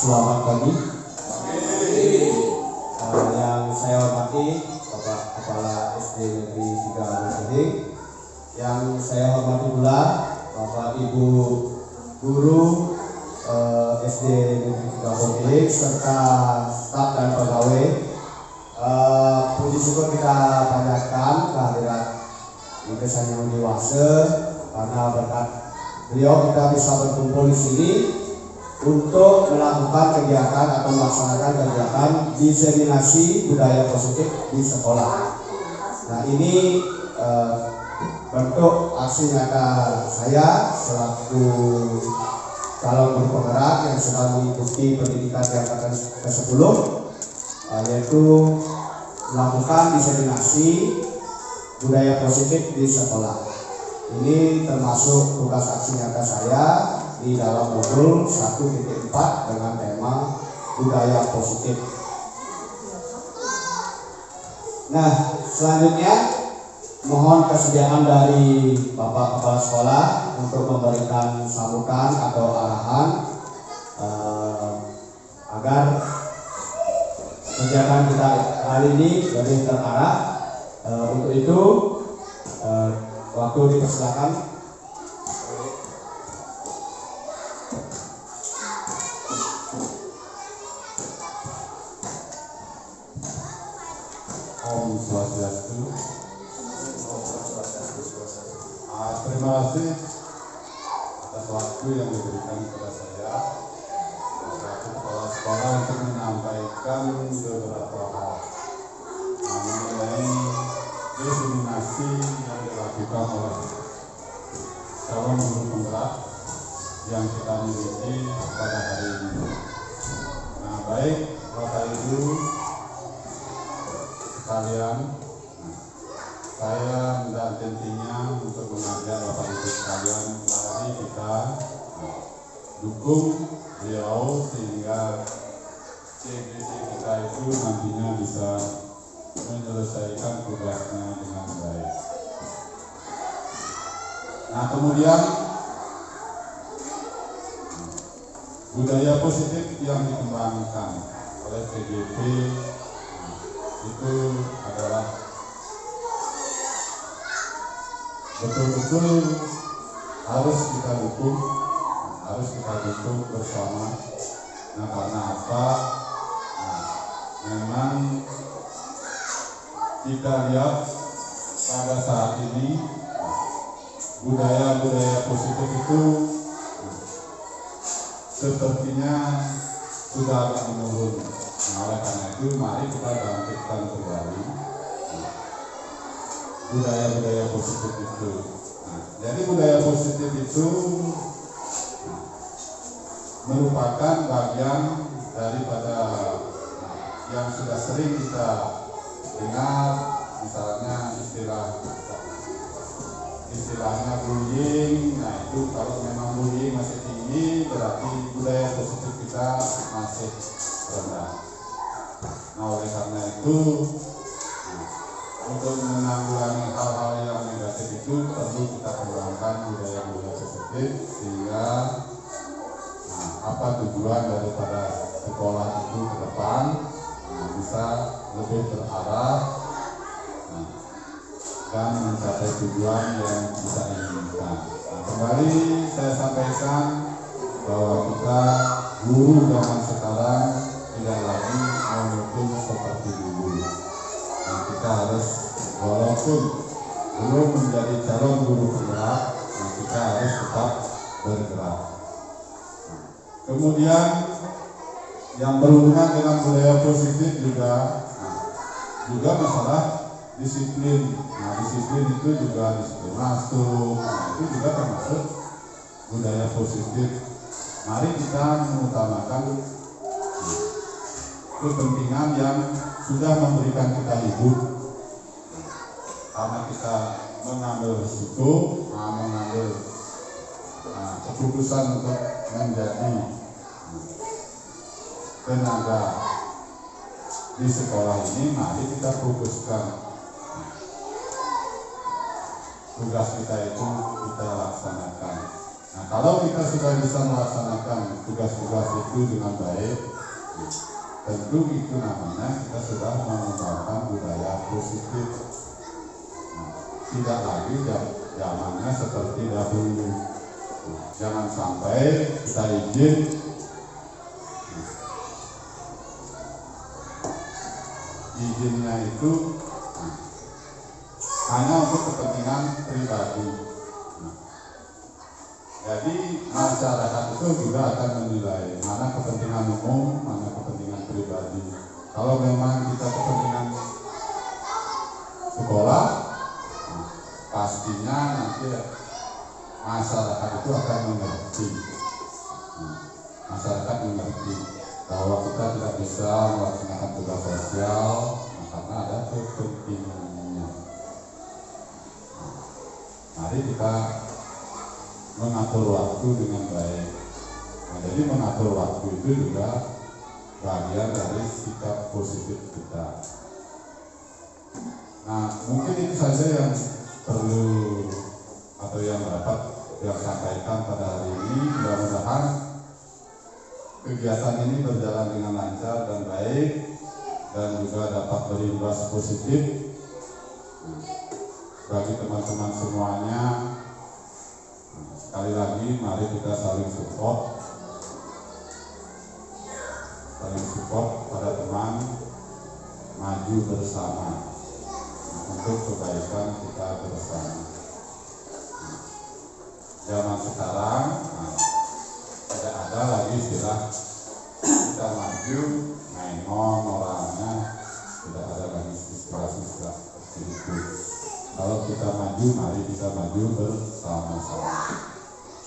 Selamat pagi. Yang saya hormati Bapak Kepala SD Negeri 3 Bojong, yang saya hormati pula Bapak Ibu Guru SD Negeri 3 Bojong serta staf dan pegawai. Puji syukur kita panjatkan kehadiran Ibu Sanyo Dewasa, karena berkat beliau kita bisa berkumpul di sini untuk melakukan kegiatan atau melaksanakan kegiatan diseminasi budaya positif di sekolah. Nah, ini bentuk aksi nyata saya selaku calon guru penggerak yang sedang mengikuti pendidikan di angkatan ke-10, yaitu melakukan diseminasi budaya positif di sekolah. Ini termasuk tugas aksi nyata saya di dalam modul 1.4 dengan tema budaya positif. Nah, selanjutnya mohon kesediaan dari Bapak Kepala Sekolah untuk memberikan sambutan atau arahan agar kegiatan kita hari ini lebih terarah. Untuk itu waktu dipersilakan. Om Swastiastu. Terima kasih atas waktu yang diberikan kepada saya selaku kepala sekolah untuk menyampaikan beberapa hal mengenai diseminasi yang dilakukan oleh calon guru penggerak yang kita miliki pada hari ini. Nah, baik Bapak Ibu sekalian, saya tidak hentinya untuk mengajak Bapak Ibu sekalian, mari kita dukung beliau sehingga CGC kita itu nantinya bisa menyelesaikan tugasnya dengan baik. Nah, kemudian budaya positif yang dikembangkan oleh CGP itu adalah betul-betul harus kita dukung bersama. Nah, karena apa? Memang kita lihat pada saat ini budaya-budaya positif itu sepertinya sudah agak menurun. Nah, oleh karena itu mari kita bangkitkan kembali budaya-budaya positif itu. Nah, jadi budaya positif itu merupakan bagian daripada yang sudah sering kita dengar, misalnya istilahnya bullying. Nah, itu kalau memang bullying masih tinggi berarti budaya positif kita masih rendah. Nah, oleh karena itu untuk menanggulangi hal-hal yang negatif itu perlu kita kembangkan budaya-budaya positif sehingga apa tujuan daripada sekolah itu ke depan bisa lebih terarah dan mencapai tujuan yang kita inginkan. Nah, kembali saya sampaikan bahwa kita guru zaman sekarang tidak lagi menghukum seperti dulu. Nah, kita harus, walaupun belum menjadi calon guru penggerak, nah, kita harus tetap bergerak. Kemudian yang berhubungan dengan budaya positif juga masalah disiplin. Nah, disiplin itu juga disiplin masuk. Nah, itu juga termasuk budaya positif. Mari kita mengutamakan kepentingan yang sudah memberikan kita hidup. Karena kita mengambil risiko, mengambil keputusan untuk menjadi tenaga di sekolah ini, mari kita fokuskan tugas kita itu kita laksanakan. Nah, kalau kita sudah bisa melaksanakan tugas-tugas itu dengan baik, tentu itu namanya kita sudah mengembangkan budaya positif. Nah, tidak lagi zamannya seperti dahulu. Nah, jangan sampai kita izin izinnya itu hanya untuk kepentingan pribadi. Jadi masyarakat itu juga akan menilai mana kepentingan umum, mana kepentingan pribadi. Kalau memang kita kepentingan sekolah, pastinya nanti masyarakat itu akan mengerti. Masyarakat mengerti bahwa kita tidak bisa melaksanakan tugas sosial karena ada kepentingannya. Mari kita mengatur waktu dengan baik. Nah, jadi mengatur waktu itu juga bagian dari sikap positif kita. Nah, mungkin itu saja yang perlu atau yang dapat yang sampaikan pada hari ini. Mudah-mudahan kegiatan ini berjalan dengan lancar dan baik dan juga dapat berimbas positif bagi teman-teman semuanya. Sekali lagi mari kita saling support pada teman, maju bersama untuk kebaikan kita bersama. Zaman sekarang tidak ada lagi istilah kita maju mengon orangnya, tidak ada lagi istilah seperti itu. Kalau kita maju, mari kita maju bersama-sama.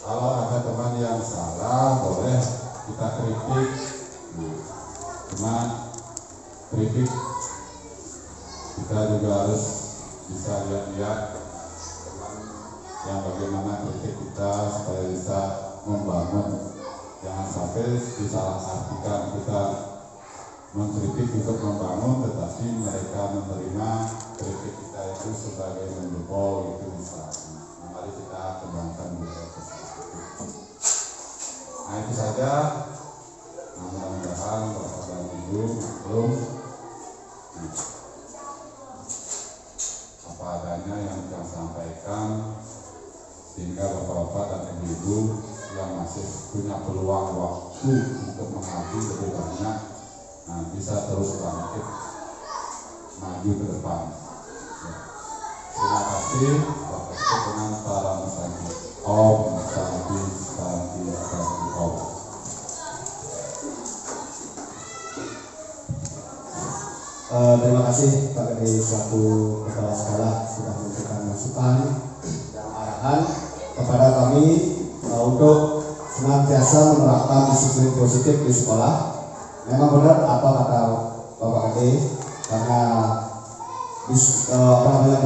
Kalau ada teman yang salah, boleh kita kritik. Cuma kritik kita juga harus bisa lihat-lihat yang bagaimana kritik kita supaya bisa membangun. Jangan sampai disalahartikan kita mengkritik untuk membangun, tetapi mereka menerima kritik kita itu sebagai menjebol, itu bisa. Nah, mari kita kembangkan budaya tersebut. Nah, itu saja. Nah, mudah-mudahan Bapak dan Ibu belum apa adanya yang kita sampaikan, sehingga Bapak-Bapak dan Ibu-Ibu yang masih punya peluang waktu untuk mengabdi lebih banyak, nah, bisa terus bangkit maju ke depan. Ya. Terima kasih. Bapak dengan para musafir. Om Santi Santi Santi Om. Terima kasih Pak Kade selaku Kepala Sekolah sudah memberikan masukan dan arahan kepada kami untuk senantiasa menerapkan disiplin positif di sekolah. Memang benar apa kata Bapak Kade, karena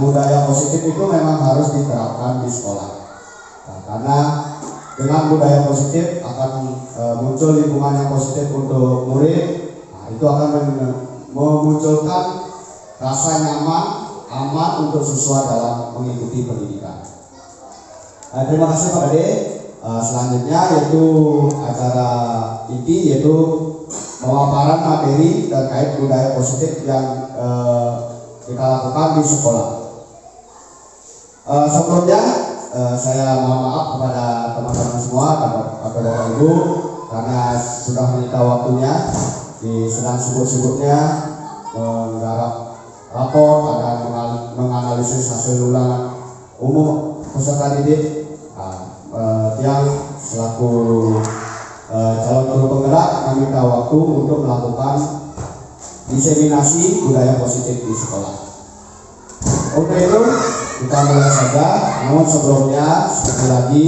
budaya positif itu memang harus diterapkan di sekolah. Nah, karena dengan budaya positif akan muncul lingkungan yang positif untuk murid. Nah, itu akan memunculkan rasa nyaman, aman untuk siswa dalam mengikuti pendidikan. Terima kasih Pak Kade. Selanjutnya yaitu acara inti, yaitu pemaparan materi terkait budaya positif yang kita lakukan di sekolah. Sebelumnya saya mohon maaf kepada teman-teman semua atau Bapak Ibu karena sudah menyita waktunya sedang sibuk-sibuknya menggarap rapor dan menganalisis hasil ulangan umum peserta didik. Yang selaku calon guru penggerak kami minta waktu untuk melakukan diseminasi budaya positif di sekolah. Untuk itu kita mulai saja, namun sebelumnya sekali lagi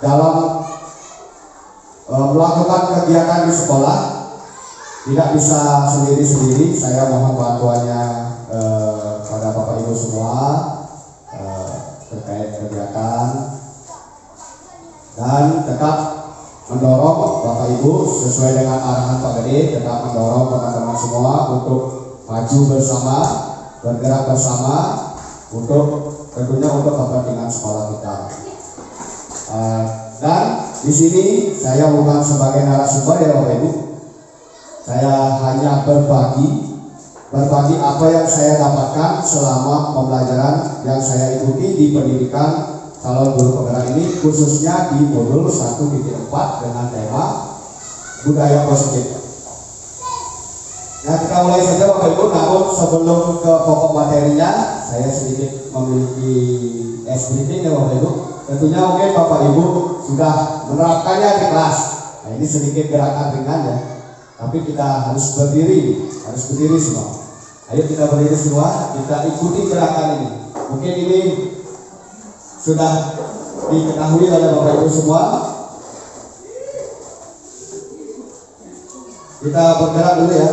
dalam melakukan kegiatan di sekolah tidak bisa sendiri-sendiri. Saya mohon bantuannya pada Bapak Ibu semua terkait kegiatan, dan tetap mendorong Bapak Ibu sesuai dengan arahan Pak Kade, tetap mendorong teman-teman semua untuk maju bersama, bergerak bersama untuk tentunya untuk kepentingan sekolah kita. Dan di sini saya bukan sebagai narasumber ya Bapak Ibu. Saya hanya berbagi apa yang saya dapatkan selama pembelajaran yang saya ikuti di pendidikan calon guru penggerak ini, khususnya di modul 1.4 dengan tema budaya positif. Nah, kita mulai saja Bapak Ibu, namun sebelum ke pokok materinya, saya sedikit memiliki briefing ya Bapak Ibu. Tentunya mungkin Bapak Ibu sudah menerapkannya di kelas. Nah, ini sedikit gerakan ringan ya, tapi kita harus berdiri semua. Ayo kita berdiri semua, kita ikuti gerakan ini. Mungkin ini sudah diketahui oleh Bapak Ibu semua. Kita bergerak dulu ya.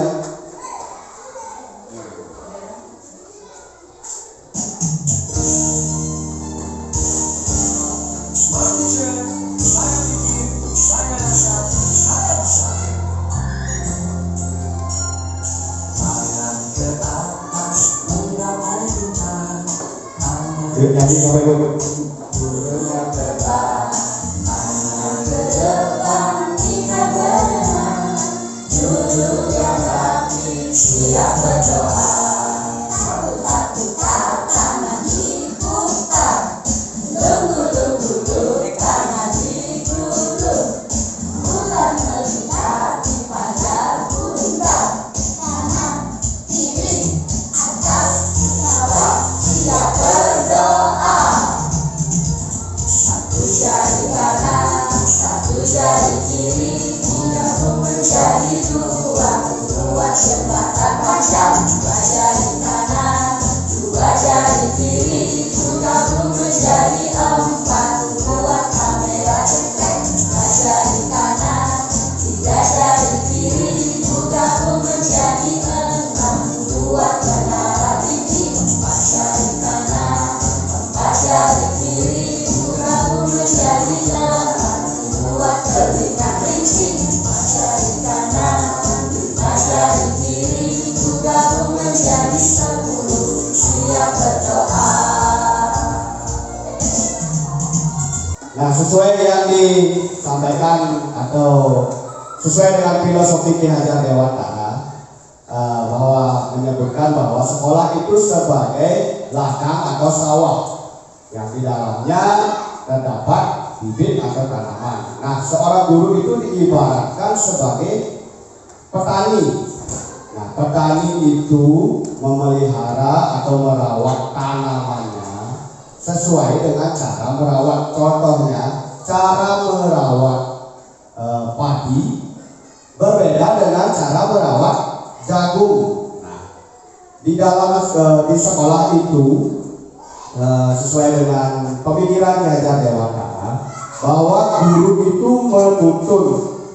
Yuk nyanyi Bapak Ibu. Nah, sesuai yang disampaikan atau sesuai dengan filosofi Ki Hajar Dewantara, bahwa menyebutkan bahwa sekolah itu sebagai ladang atau sawah yang di dalamnya terdapat bibit atau tanaman. Nah, seorang guru itu diibaratkan sebagai petani. Nah, petani itu memelihara atau merawat tanamannya sesuai dengan cara merawat. Contohnya, cara merawat padi berbeda dengan cara merawat jagung. Nah, di sekolah itu sesuai dengan pemikiran Ki Hajar Dewantara, bahwa guru itu menuntun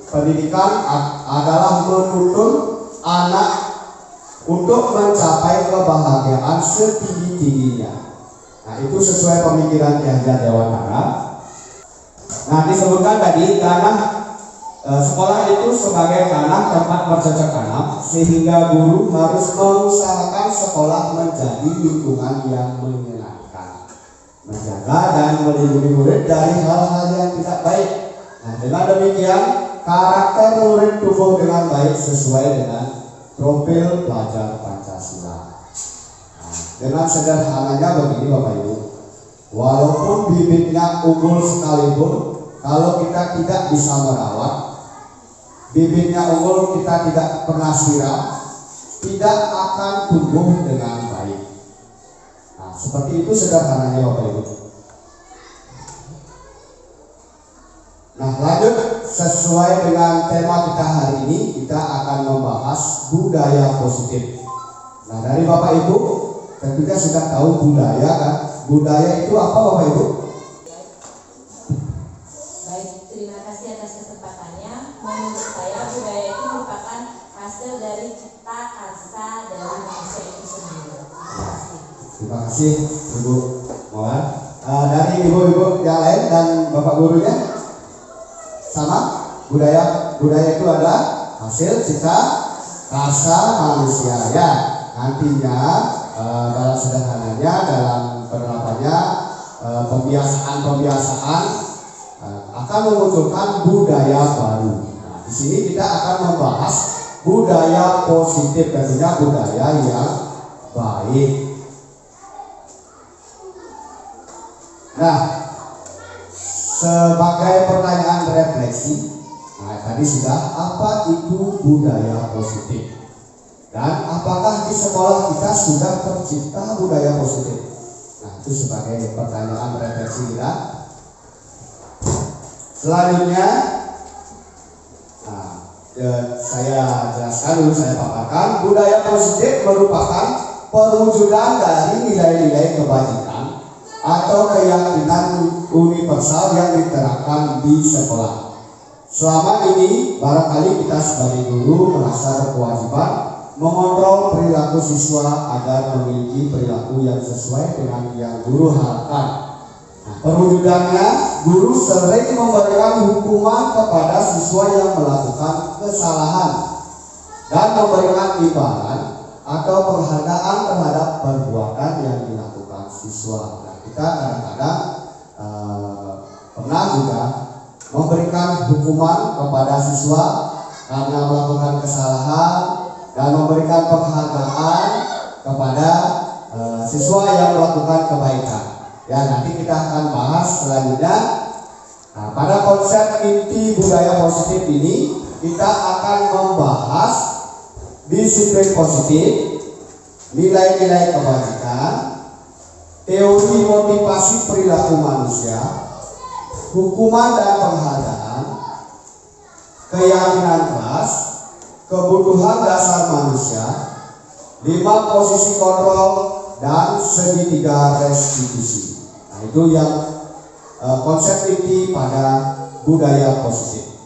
pendidikan adalah menuntun anak untuk mencapai kebahagiaan setinggi-tingginya. Nah, itu sesuai pemikiran Ki Hajar Dewantara. Nah, disebutkan tadi tanah sekolah itu sebagai tanah tempat bercocok tanam, sehingga guru harus mengusahakan sekolah menjadi lingkungan yang menyenangkan, menjaga dan melindungi murid dari hal-hal yang tidak baik. Nah, dengan demikian karakter murid tumbuh dengan baik sesuai dengan profil pelajar Pancasila. Dengan sederhananya begini Bapak Ibu, walaupun bibitnya unggul sekalipun, kalau kita tidak bisa merawat, bibitnya unggul kita tidak pernah siram, tidak akan tumbuh dengan baik. Nah, seperti itu sederhananya Bapak Ibu. Nah, lanjut sesuai dengan tema kita hari ini, kita akan membahas budaya positif. Nah, dari Bapak Ibu tentunya sudah tahu budaya kan? Budaya itu apa Bapak Ibu? Baik, terima kasih atas kesempatannya. Menurut saya budaya itu merupakan hasil dari cipta karsa dari manusia itu sendiri. Terima kasih Ibu Mawar. Dari ibu-ibu yang lain dan Bapak gurunya sama, budaya itu adalah hasil cipta karsa manusia ya. Nantinya dalam sederhananya, dalam penerapannya, pembiasaan akan memunculkan budaya baru. Nah, di sini kita akan membahas budaya positif, tentunya budaya yang baik. Nah, sebagai pertanyaan refleksi, nah tadi sudah, apa itu budaya positif? Dan apakah di sekolah kita sudah tercipta budaya positif? Nah, itu sebagai pertanyaan refleksi kita. Selanjutnya, saya jelaskan dulu, saya paparkan. Budaya positif merupakan perwujudan dari nilai-nilai kebajikan atau keyakinan universal yang diterapkan di sekolah. Selama ini, barangkali kita sebagai guru merasa berkewajiban mengontrol perilaku siswa agar memiliki perilaku yang sesuai dengan yang guru harapkan. Perwujudannya, guru sering memberikan hukuman kepada siswa yang melakukan kesalahan dan memberikan imbalan atau penghargaan terhadap perbuatan yang dilakukan siswa. Nah, kita kadang-kadang pernah juga memberikan hukuman kepada siswa karena melakukan kesalahan dan memberikan penghargaan kepada siswa yang melakukan kebaikan. Ya, nanti kita akan bahas selanjutnya. Nah, pada konsep inti budaya positif ini kita akan membahas disiplin positif, nilai-nilai kebajikan, teori motivasi perilaku manusia, hukuman dan penghargaan, keyakinan kelas, kebutuhan dasar manusia, 5 posisi kontrol, dan segitiga restitusi. Nah, itu yang konsep inti pada budaya positif.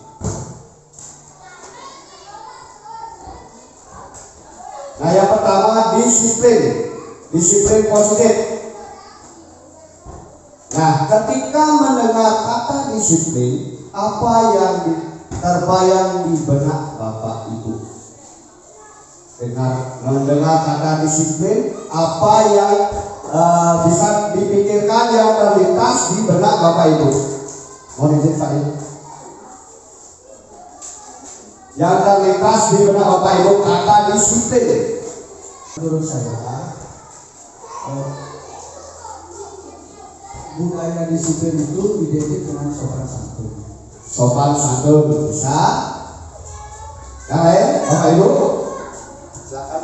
Nah, yang pertama disiplin positif. Nah, ketika mendengar kata disiplin, apa yang terbayang di benak Bapak Ibu? Mendengar kata disiplin, apa yang bisa dipikirkan yang terlintas di benak Bapak Ibu? Mohon izin Pak Ibu. Yang terlintas di benak Bapak Ibu kata disiplin. Menurut saya, budaya disiplin itu identik dengan sopan santun. Sopan santun bisa? Yang lain, Bapak Ibu? Silakan.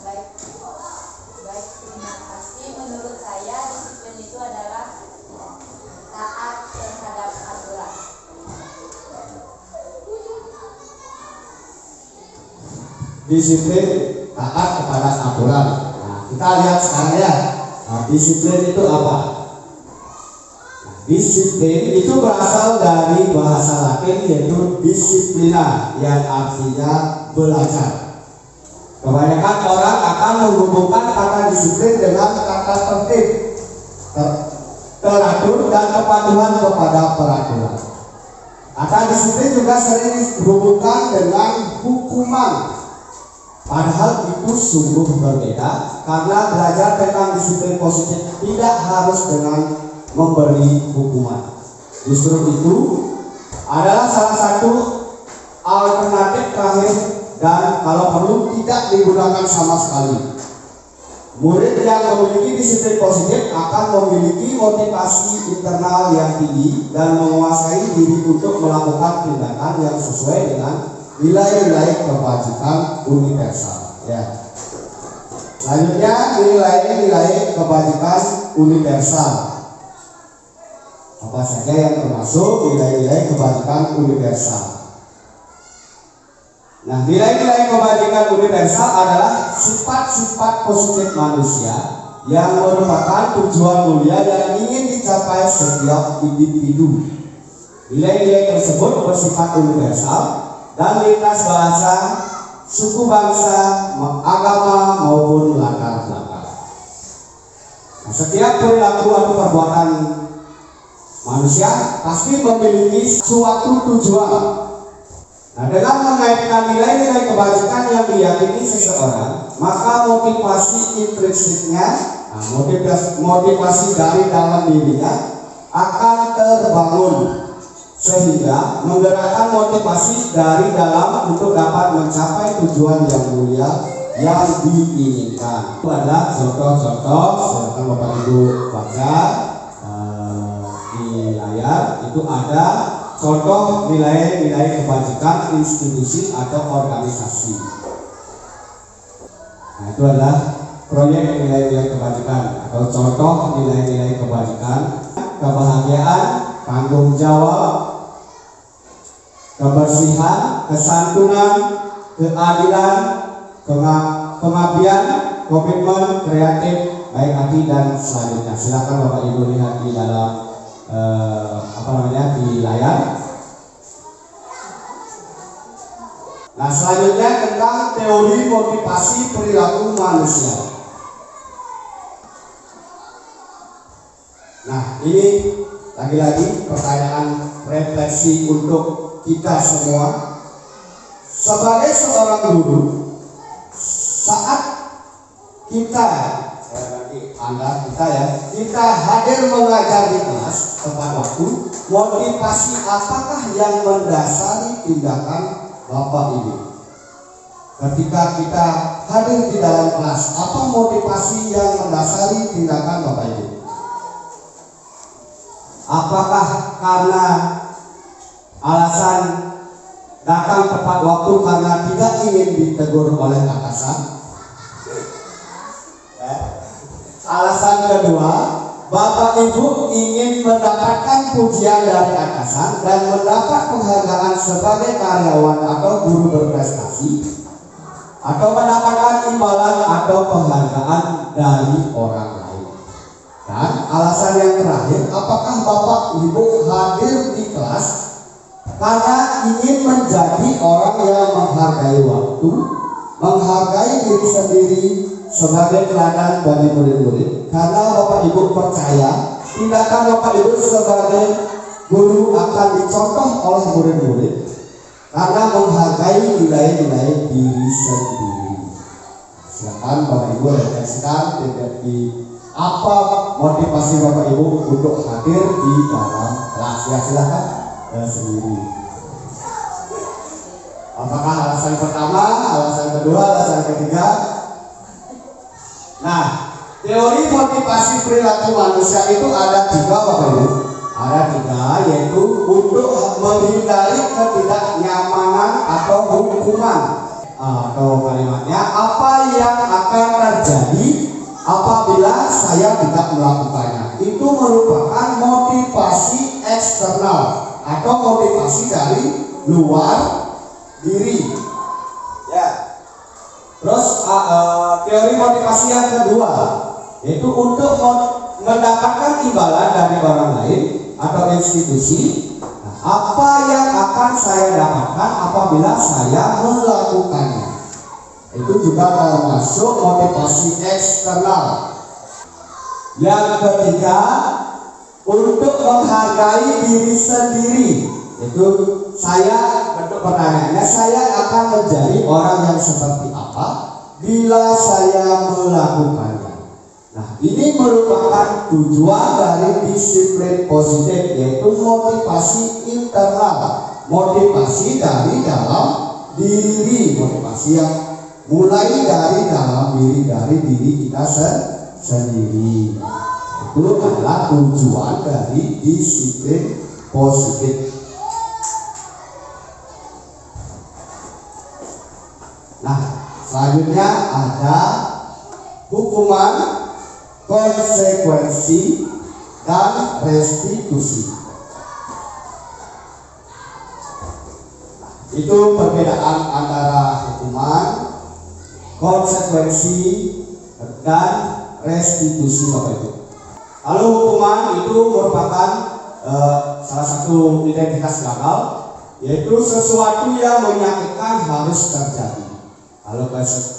Baik, terima kasih. Menurut saya disiplin itu adalah taat terhadap aturan. Disiplin taat kepada aturan. Nah, kita lihat sekarang ya. Nah, disiplin itu apa? Nah, disiplin itu berasal dari bahasa Latin yaitu disiplina, yang artinya belajar. Kebanyakan orang akan menghubungkan kata disiplin dengan kata tertib, teratur, dan kepatuhan kepada peraturan. Kata disiplin juga sering dihubungkan dengan hukuman. Padahal itu sungguh berbeda, karena belajar tentang disiplin positif tidak harus dengan memberi hukuman. Justru itu adalah salah satu alternatif terakhir, dan kalau perlu tidak digunakan sama sekali. Murid yang memiliki disiplin positif akan memiliki motivasi internal yang tinggi dan menguasai diri untuk melakukan tindakan yang sesuai dengan nilai-nilai kebajikan universal. Ya. Selanjutnya, nilai-nilai kebajikan universal. Apa saja yang termasuk nilai-nilai kebajikan universal? Nah, nilai-nilai kebajikan universal adalah sifat-sifat positif manusia yang merupakan tujuan mulia yang ingin dicapai setiap individu. Nilai-nilai tersebut bersifat universal dan lintas bahasa, suku bangsa, agama maupun latar belakang. Nah, setiap perilaku atau perbuatan manusia pasti memiliki suatu tujuan. Nah, dengan mengaitkan nilai-nilai kebajikan yang diyakini seseorang, maka motivasi intrinsiknya, motivasi dari dalam dirinya akan terbangun sehingga menggerakkan motivasi dari dalam untuk dapat mencapai tujuan yang mulia yang diinginkan. Itu adalah contoh-contoh, silakan Bapak Ibu baca di layar. Itu ada contoh nilai-nilai kebajikan institusi atau organisasi. Nah, itu adalah proyek nilai-nilai kebajikan atau contoh nilai-nilai kebajikan: kebahagiaan, tanggung jawab, kebersihan, kesantunan, keadilan, pengabdian, komitmen, kreatif, baik hati, dan selanjutnya. Silakan Bapak Ibu lihat di dalam di layar. Nah, selanjutnya tentang teori motivasi perilaku manusia. Nah, ini lagi-lagi pertanyaan refleksi untuk kita semua. Sebagai seorang guru, saat kita kita hadir mengajar di kelas tepat waktu, motivasi apakah yang mendasari tindakan Bapak Ibu? Ketika kita hadir di dalam kelas, apa motivasi yang mendasari tindakan Bapak Ibu? Apakah karena alasan datang tepat waktu karena tidak ingin ditegur oleh atasan? Alasan kedua, Bapak Ibu ingin mendapatkan pujian dari atasan dan mendapat penghargaan sebagai karyawan atau guru berprestasi, atau mendapatkan imbalan atau penghargaan dari orang lain. Dan alasan yang terakhir, apakah Bapak Ibu hadir di kelas karena ingin menjadi orang yang menghargai waktu, menghargai diri sendiri sebagai teladan bagi murid-murid, karena Bapak Ibu percaya tindakan Bapak Ibu sebagai guru akan dicontoh oleh murid-murid karena menghargai nilai-nilai diri sendiri. Silakan Bapak Ibu refleksikan di apa motivasi Bapak Ibu untuk hadir di dalam kelas. Ya, silakan sendiri. Apakah alasan pertama, alasan kedua, alasan ketiga? Nah, teori motivasi perilaku manusia itu ada 3, Bapak Ibu. Ada 3, yaitu untuk menghindari ketidaknyamanan atau hukuman. Atau kalimatnya, apa yang akan terjadi apabila saya tidak melakukannya? Itu merupakan motivasi eksternal atau motivasi dari luar diri. Ya. Terus teori motivasi yang kedua, yaitu untuk mendapatkan imbalan dari orang lain atau institusi. Nah, apa yang akan saya dapatkan apabila saya melakukannya? Itu juga termasuk motivasi eksternal. Yang ketiga, untuk menghargai diri sendiri. Itu bentuk pertanyaannya, saya akan menjadi orang yang seperti apa bila saya melakukannya. Nah, ini merupakan tujuan dari disiplin positif, yaitu motivasi internal, motivasi dari dalam diri, motivasi yang mulai dari dalam diri, dari diri kita sendiri. Itu adalah tujuan dari disiplin positif. Nah, selanjutnya ada hukuman, konsekuensi, dan restitusi. Itu perbedaan antara hukuman, konsekuensi, dan restitusi, Bapak Ibu. Lalu hukuman itu merupakan salah satu identitas gagal, yaitu sesuatu yang menyakitkan harus terjadi. Kalau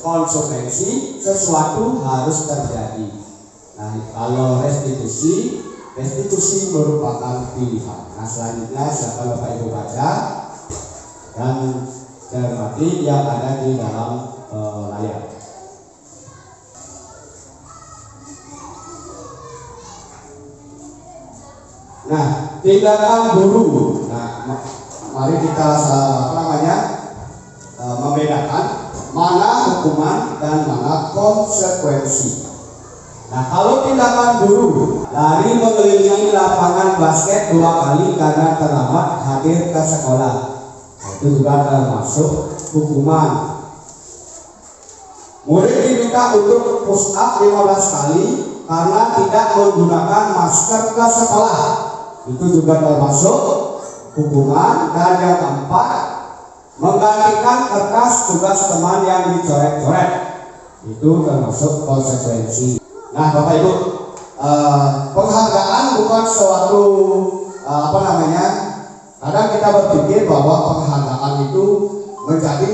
konsekuensi, sesuatu harus terjadi. Nah, kalau restitusi merupakan pilihan. Nah, selanjutnya silakan Bapak Ibu baca dan cermati yang ada di dalam layar. Nah, tindakan guru. Nah, mari kita membedakan mana hukuman dan mana konsekuensi. Nah, kalau tindakan guru, lari mengelilingi lapangan basket 2 kali karena terlambat hadir ke sekolah, itu juga termasuk hukuman. Murid diminta untuk push up 15 kali karena tidak menggunakan masker ke sekolah, itu juga termasuk hukuman. Dan yang keempat, menggantikan kertas tugas teman yang dicoret-coret, itu termasuk konsekuensi. Nah, Bapak Ibu, penghargaan bukan suatu kadang kita berpikir bahwa penghargaan itu menjadi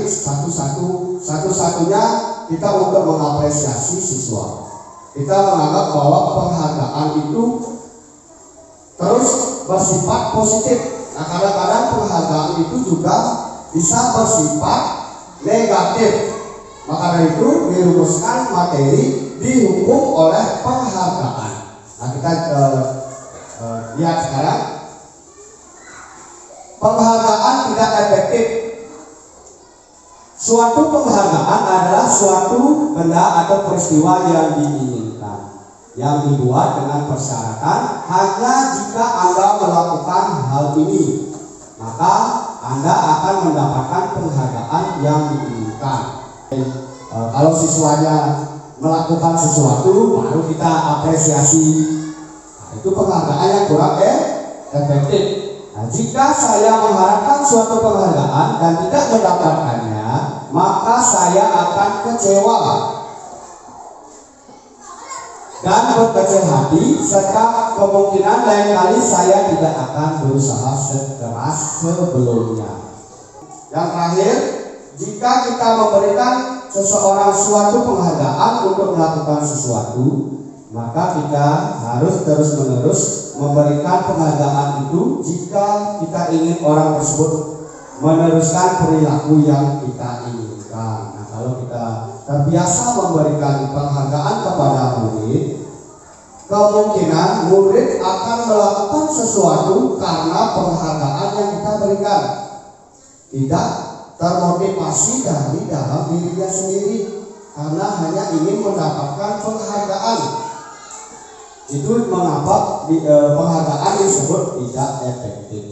satu-satunya kita untuk mengapresiasi siswa. Kita menganggap bahwa penghargaan itu terus bersifat positif. Nah, kadang-kadang penghargaan itu juga bisa bersifat negatif. Maka dari itu dirumuskan materi dihukum oleh penghargaan. Nah, kita lihat sekarang, penghargaan tidak efektif. Suatu penghargaan adalah suatu benda atau peristiwa yang diinginkan, yang dibuat dengan persyaratan hanya jika Anda melakukan hal ini, maka Anda akan mendapatkan penghargaan yang diinginkan. Kalau siswanya melakukan sesuatu, baru kita apresiasi. Nah, itu penghargaan yang kurang efektif. Nah, jika saya mengharapkan suatu penghargaan dan tidak mendapatkannya, maka saya akan kecewa dan berkecil hati, serta kemungkinan lain kali saya tidak akan berusaha sekeras sebelumnya. Yang terakhir, jika kita memberikan seseorang suatu penghargaan untuk melakukan sesuatu, maka kita harus terus-menerus memberikan penghargaan itu jika kita ingin orang tersebut meneruskan perilaku yang kita inginkan. Nah, kalau kita terbiasa memberikan penghargaan kepada murid, kemungkinan murid akan melakukan sesuatu karena penghargaan yang kita berikan, tidak termotivasi dari dalam dirinya sendiri karena hanya ingin mendapatkan penghargaan. Itu mengapa penghargaan disebut tidak efektif.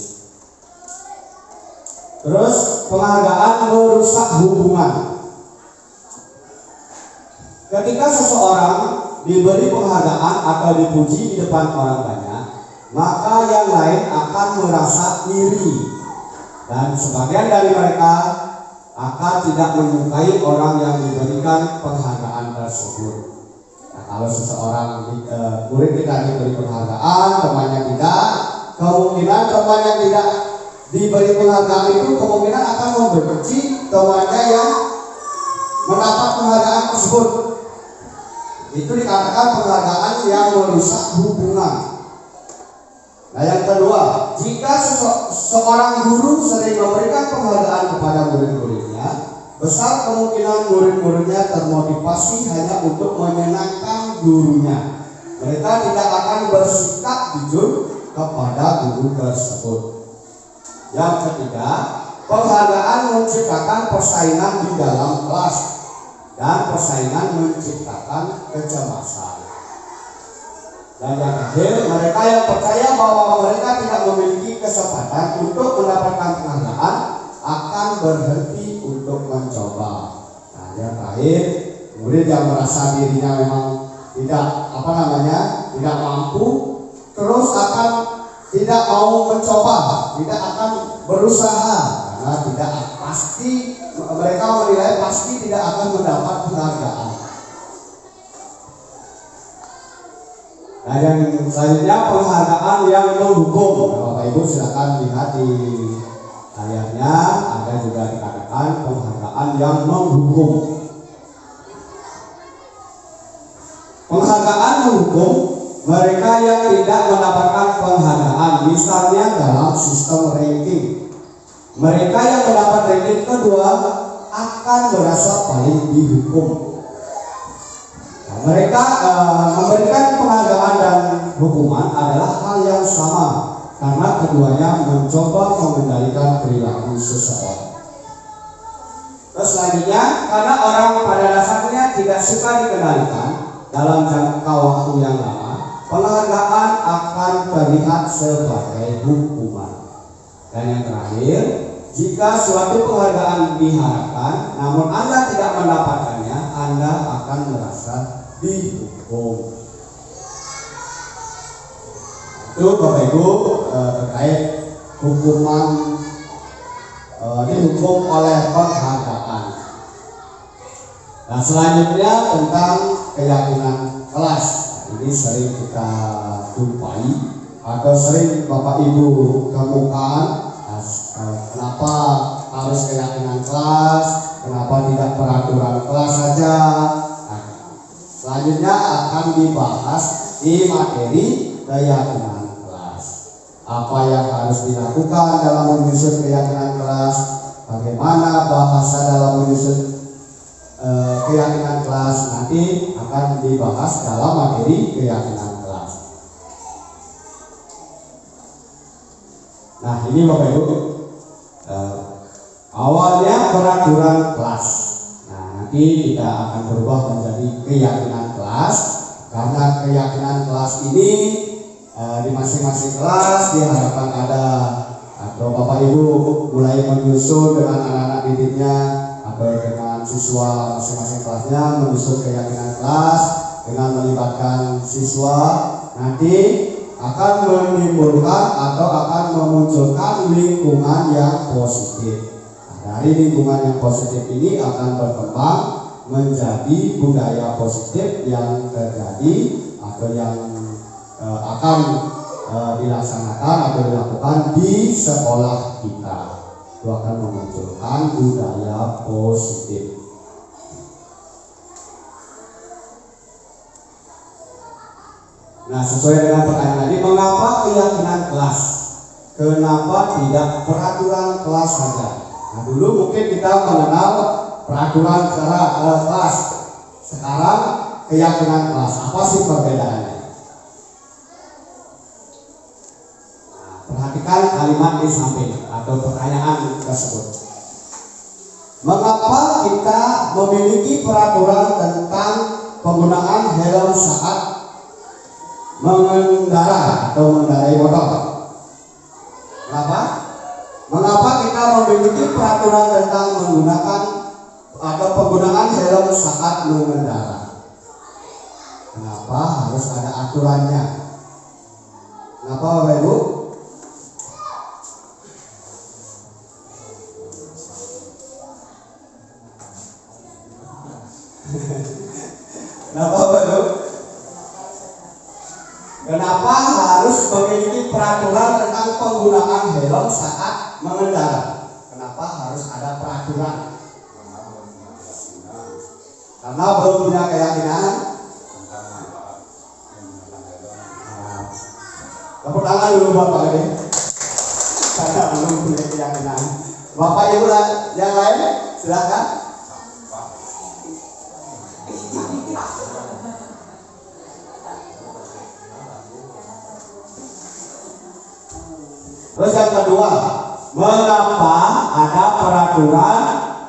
Terus, penghargaan merusak hubungan. Ketika seseorang diberi penghargaan atau dipuji di depan orang banyak, maka yang lain akan merasa iri, dan sebagian dari mereka akan tidak menyukai orang yang diberikan penghargaan tersebut. Nah, kalau seseorang murid kita diberi penghargaan, temannya tidak, kemungkinan teman yang tidak diberi penghargaan itu kemungkinan akan membenci temannya yang mendapat penghargaan tersebut. Itu dikatakan penghargaan yang merusak hubungan. Nah, yang kedua, jika seorang guru sering memberikan penghargaan kepada murid-muridnya, besar kemungkinan murid-muridnya termotivasi hanya untuk menyenangkan gurunya. Mereka tidak akan bersikap jujur kepada guru tersebut. Yang ketiga, penghargaan menciptakan persaingan di dalam kelas, dan persaingan menciptakan kecemasan. Dan yang terakhir, mereka yang percaya bahwa mereka tidak memiliki kesempatan untuk mendapatkan penghargaan akan berhenti untuk mencoba. Nah, yang terakhir, murid yang merasa dirinya memang tidak mampu, terus akan tidak mau mencoba, tidak akan berusaha karena mereka menilai pasti tidak akan mendapat penghargaan. Nah, yang selanjutnya penghargaan yang menghukum. Bapak Ibu silakan lihat di layarnya, ada juga dikatakan penghargaan yang menghukum. Penghargaan menghukum mereka yang tidak mendapatkan penghargaan, misalnya dalam sistem ranking. Mereka yang mendapat ranking kedua akan merasa paling dihukum. Mereka memberikan penghargaan dan hukuman adalah hal yang sama. karena keduanya mencoba mengendalikan perilaku seseorang. Terus selanjutnya, karena orang pada dasarnya tidak suka dikendalikan dalam jangka waktu yang lama, penghargaan akan terlihat sebagai hukuman. Dan yang terakhir, jika suatu penghargaan diharapkan, namun Anda tidak mendapatkannya, Anda akan merasa dihukum. Itu Bapak Ibu terkait hukuman dihukum oleh penghargaan. Nah, selanjutnya tentang keyakinan kelas. Ini sering kita jumpai atau sering Bapak Ibu temukan. Kenapa harus keyakinan kelas? Kenapa tidak peraturan kelas saja? Nah, selanjutnya akan dibahas di materi keyakinan kelas. Apa yang harus dilakukan dalam menyusun keyakinan kelas? Bagaimana bahasa dalam menyusun keyakinan kelas? Nanti akan dibahas dalam materi keyakinan kelas. Nah, ini Bapak Ibu, awalnya peraturan kelas. Nah, nanti kita akan berubah menjadi keyakinan kelas, karena keyakinan kelas ini di masing-masing kelas diharapkan ada, atau Bapak Ibu mulai menyusun dengan anak-anak didiknya atau dengan siswa masing-masing kelasnya menyusun keyakinan kelas dengan melibatkan siswa, nanti akan menimbulkan atau akan memunculkan lingkungan yang positif. Nah, dari lingkungan yang positif ini akan berkembang menjadi budaya positif yang terjadi atau yang akan dilaksanakan atau dilakukan di sekolah kita. Itu akan memunculkan budaya positif. Nah, sesuai dengan pertanyaan tadi, mengapa keyakinan kelas? Kenapa tidak peraturan kelas saja? Nah, dulu mungkin kita mengenal peraturan secara kelas. Sekarang keyakinan kelas. Apa sih perbedaannya? Nah, perhatikan kalimat di samping atau pertanyaan tersebut. Mengapa kita memiliki peraturan tentang penggunaan helm saat mengendara atau mengendarai motor? Kenapa? Mengapa kita memiliki peraturan tentang menggunakan atau penggunaan helm saat mengendara? Kenapa harus ada aturannya? Kenapa Bapak Ibu? Kenapa Bapak Ibu? Kenapa harus memiliki peraturan tentang penggunaan helm saat mengendara? Kenapa harus ada peraturan? Karena belum punya keyakinan. Tepuk tangan dulu Bapak ini. Karena belum punya keyakinan. Bapak Ibu yang lain silakan. Terus yang kedua, mengapa ada peraturan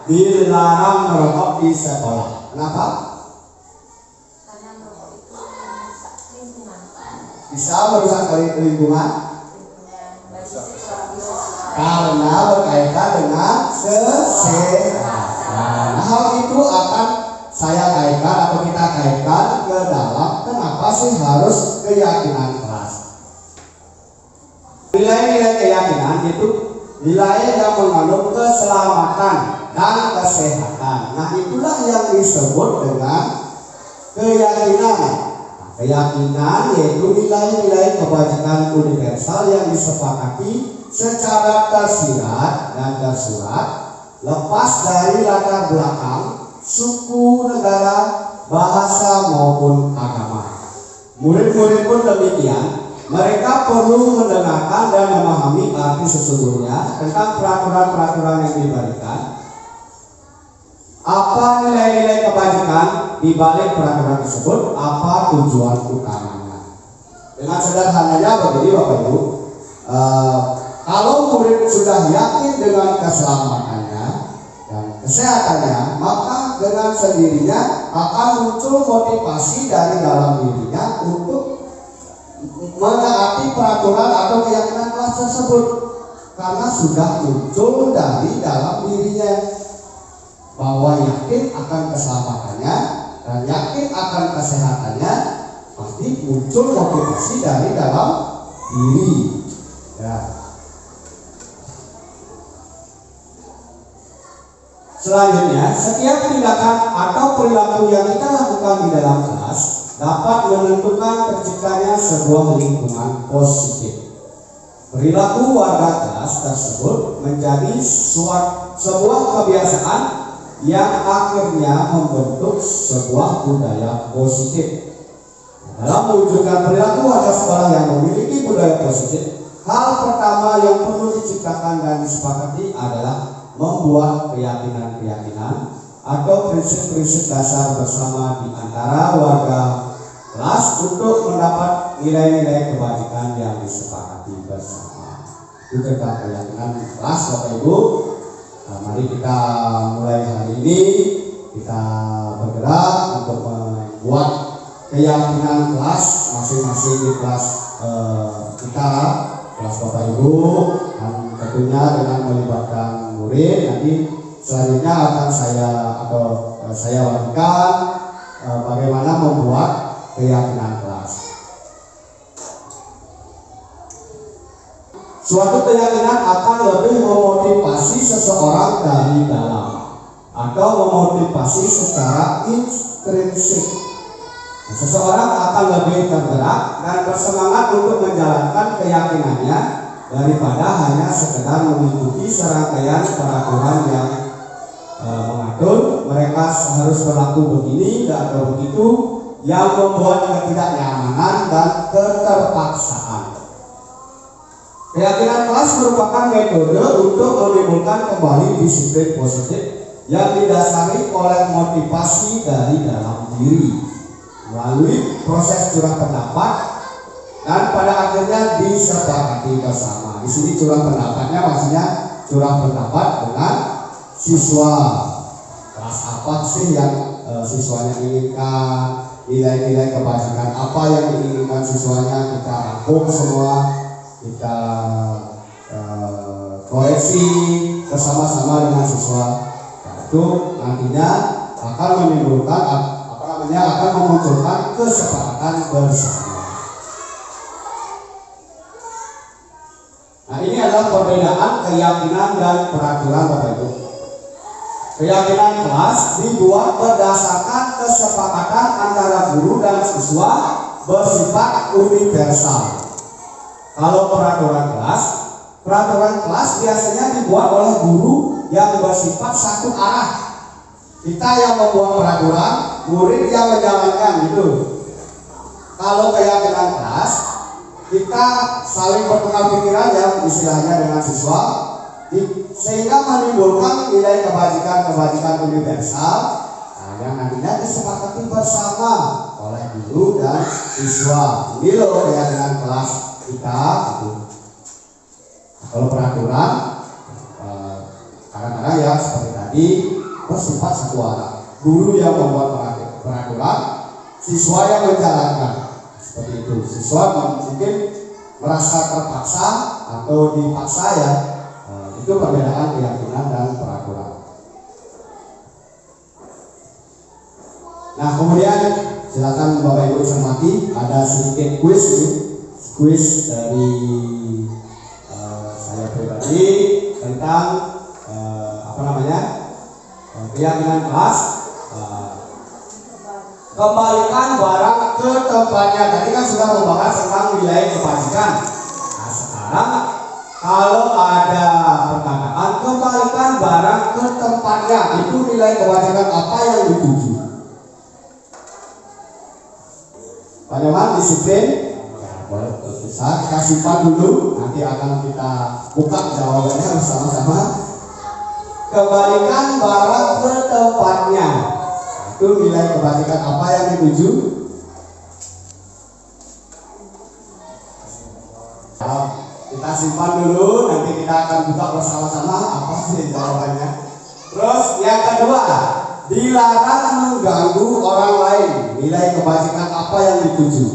dilarang merokok di sekolah? Kenapa? Karena merokok itu merusak lingkungan. Bisa merusak lingkungan karena berkaitan dengan kesehatan. Hal itu akan saya kaitkan atau kita kaitkan ke dalam kenapa sih harus keyakinan kelas. Nilai-nilai keyakinan itu nilai yang mengandung keselamatan dan kesehatan. Nah, itulah yang disebut dengan keyakinan. Keyakinan yaitu nilai-nilai kebajikan universal yang disepakati secara tersirat dan tersurat, lepas dari latar belakang, suku, negara, bahasa maupun agama. Murid-murid pun demikian. Mereka perlu mendengarkan dan memahami arti sesungguhnya tentang peraturan-peraturan yang diberikan. Apa nilai-nilai kebajikan di balik peraturan tersebut? Apa tujuan utamanya? Dengan sederhananya begini Bapak Ibu, Kalau murid sudah yakin dengan keselamatannya dan kesehatannya, maka dengan sendirinya akan muncul motivasi dari dalam dirinya untuk menaati peraturan atau keyakinan kelas tersebut, karena sudah muncul dari dalam dirinya bahwa yakin akan keselamatannya dan yakin akan kesehatannya, pasti muncul motivasi dari dalam diri. Ya. Selanjutnya, setiap tindakan atau perilaku yang kita lakukan di dalam kelas dapat menentukan terciptanya sebuah lingkungan positif. Perilaku warga kelas tersebut menjadi sebuah kebiasaan yang akhirnya membentuk sebuah budaya positif. Dalam mewujudkan perilaku warga sekolah yang memiliki budaya positif, hal pertama yang perlu diciptakan dan disepakati adalah membuat keyakinan-keyakinan atau prinsip-prinsip dasar bersama di antara warga kelas untuk mendapat nilai-nilai kebajikan yang disepakati bersama. Itu tentang keyakinan kelas, Bapak Ibu. Nah, mari kita mulai hari ini kita bergerak untuk membuat keyakinan kelas masing-masing di kelas kita, kelas Bapak Ibu, dan tentunya dengan melibatkan murid. Nanti selanjutnya akan saya bagikan bagaimana membuat keyakinan kelas. Suatu keyakinan akan lebih memotivasi seseorang dari dalam atau memotivasi secara intrinsik. Seseorang akan lebih tergerak dan bersemangat untuk menjalankan keyakinannya daripada hanya sekedar mengikuti serangkaian peraturan yang mengatur mereka harus berlaku begini atau begitu, yang membuat ketidaknyamanan dan keterpaksaan. Keyakinan kelas merupakan metode untuk menimbulkan kembali disiplin positif yang didasari oleh motivasi dari dalam diri melalui proses curah pendapat dan pada akhirnya disepakati bersama. Di sini curah pendapatnya maksudnya curah pendapat dengan siswa. Kelas apa sih yang siswanya inginkan, nilai-nilai kebajikan apa yang diinginkan siswanya, kita rangkum semua, kita koreksi bersama-sama dengan siswa. Nah, itu nantinya akan menimbulkan akan memunculkan kesepakatan bersama. Nah, ini adalah perbedaan keyakinan dan peraturan, Bapak Ibu. Keyakinan kelas dibuat berdasarkan kesepakatan antara guru dan siswa bersifat universal. Kalau peraturan kelas biasanya dibuat oleh guru yang bersifat satu arah. Kita yang membuat peraturan, murid yang menjalankan, gitu. Kalau keyakinan kelas, kita saling bertukar pikiran yang istilahnya dengan siswa, sehingga menimbulkan nilai kebajikan universal, yang nantinya disepakati bersama oleh guru dan siswa. Ini loh keyakinan kelas kita, gitu. Kalau peraturan, kadang-kadang ya seperti tadi bersifat satu arah. Guru yang membuat peraturan, siswa yang menjalankan. Seperti itu. Siswa mungkin merasa terpaksa atau dipaksa, ya. Itu perbedaan keyakinan dan peraturan. Nah, kemudian silakan Bapak Ibu cermati, ada sedikit kuis dari saya pribadi tentang keyakinan kelas. Kembalikan barang ke tempatnya. Tadi kan sudah membahas tentang nilai kebajikan. Nah, sekarang kalau ada perkataan kembalikan barang ke tempatnya, itu nilai kebajikan apa yang dituju? Pak Nyoman, disiplin. Boleh, bisa kita simpan dulu, nanti akan kita buka jawabannya bersama-sama. Kembalikan barang ke tempatnya, itu nilai kebajikan apa yang dituju? Kita simpan dulu, nanti kita akan buka bersama-sama apa sih jawabannya. Terus yang kedua, dilarang mengganggu orang lain. Nilai kebajikan apa yang dituju?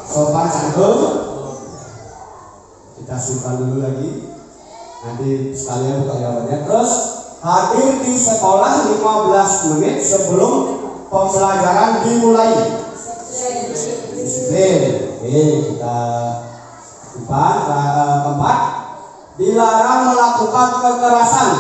Sopan santun. Kita simpan dulu lagi. Nanti sekalian buka jawabannya. Terus hadir di sekolah 15 menit sebelum pembelajaran dimulai. Disiplin. Oke, kita simpan. Keempat, dilarang melakukan kekerasan.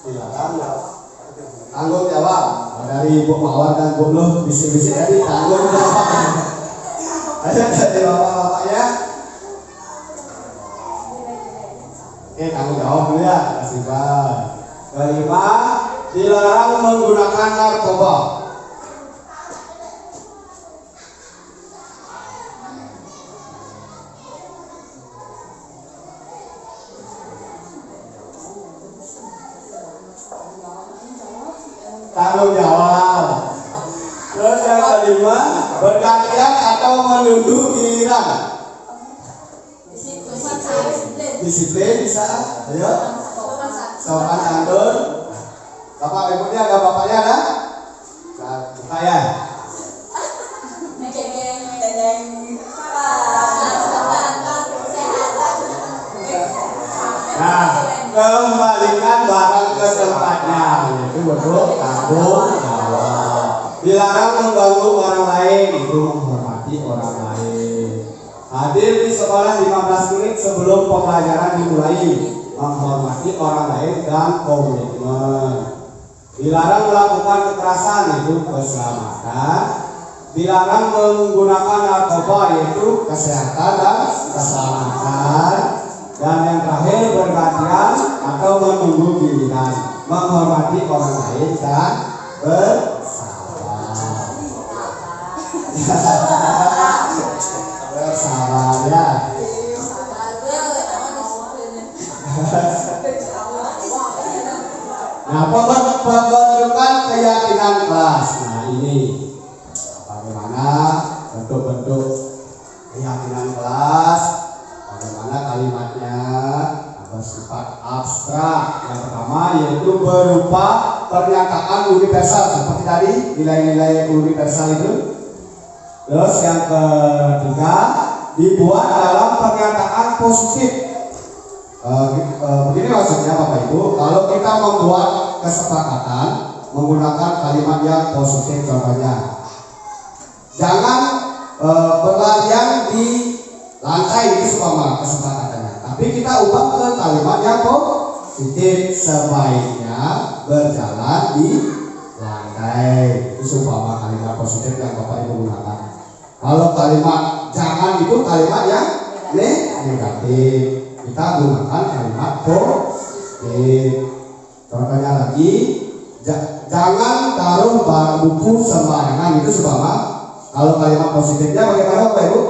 Dilarang tanggung jawab dari Ibu Mawar dan Bu Nuh bisik-bisik tadi tanggung jawab. Ayo dari bapak-bapak ya. Oke, tanggung jawab dulu ya, kasih Pak. Kelima, dilarang menggunakan narkoba. Tanggung jawab. Terus yang kelima, bergantian atau menunggu giliran. Disiplin bisa, ayo. Sopan santun. Bapak ibunya ada, bapaknya ada? Buka ya. Nah, kembalikan barang ke tempatnya. Itu betul, tanggung jawab. Dilarang mengganggu orang lain, itu menghormati orang lain. Hadir di sekolah 15 menit sebelum pembelajaran dimulai, menghormati orang lain dan komitmen. Dilarang melakukan kekerasan, itu keselamatan. Dilarang menggunakan narkoba, yaitu kesehatan dan keselamatan. Dan yang terakhir, bergantian atau menunggu giliran, menghormati orang lain dan bersabar. Bersabar ya. Nah, pembentukan keyakinan kelas. Nah, ini bagaimana bentuk-bentuk keyakinan kelas, bagaimana kalimatnya, bersifat abstrak. Yang pertama yaitu berupa pernyataan universal seperti tadi nilai-nilai universal itu. Terus yang ketiga, dibuat dalam pernyataan positif. Begini maksudnya Bapak Ibu, kalau kita membuat kesepakatan menggunakan kalimat yang positif, contohnya jangan berlarian di lantai, itu seumpama kesepakatannya, tapi kita ubah ke kalimat yang positif, sebaiknya berjalan di lantai, itu seumpama kalimat positif yang Bapak Ibu gunakan. Kalau kalimat jangan itu kalimat yang negatif, kita gunakan kalimat positif. Contohnya lagi, jangan taruh barang buku sembarangan, itu seumpama kalau kalimat positifnya bagaimana Bapak Ibu?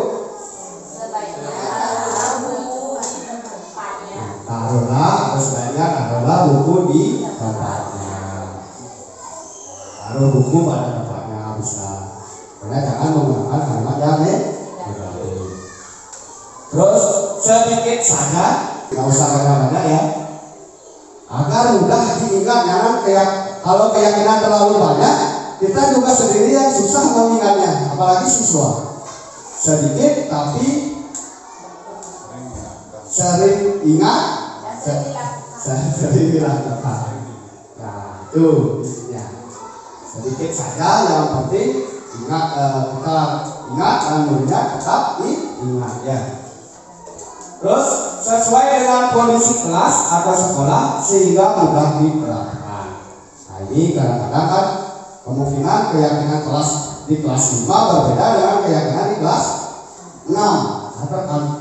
Taruhlah, atau sebaiknya taruhlah buku di tempatnya. Taruh buku pada tempatnya bisa. Karena jangan menggunakan kalimat yang negatif. Terus sedikit saja, nggak usah banyak ya, agar mudah diingat. Jangan kalau keyakinan terlalu banyak, kita juga sendiri yang susah mengingatnya, apalagi siswa. Sedikit tapi sering ingat, sering dilakukan. Nah, itu ya. Sedikit saja, yang penting ingat, kita ingat dan mudah tetap diingat ya. Terus sesuai dengan kondisi kelas atau sekolah sehingga mudah diterapkan. Nah, ini kadang-kadang kan kemungkinan keyakinan kelas di kelas 5 berbeda dengan keyakinan di kelas 6.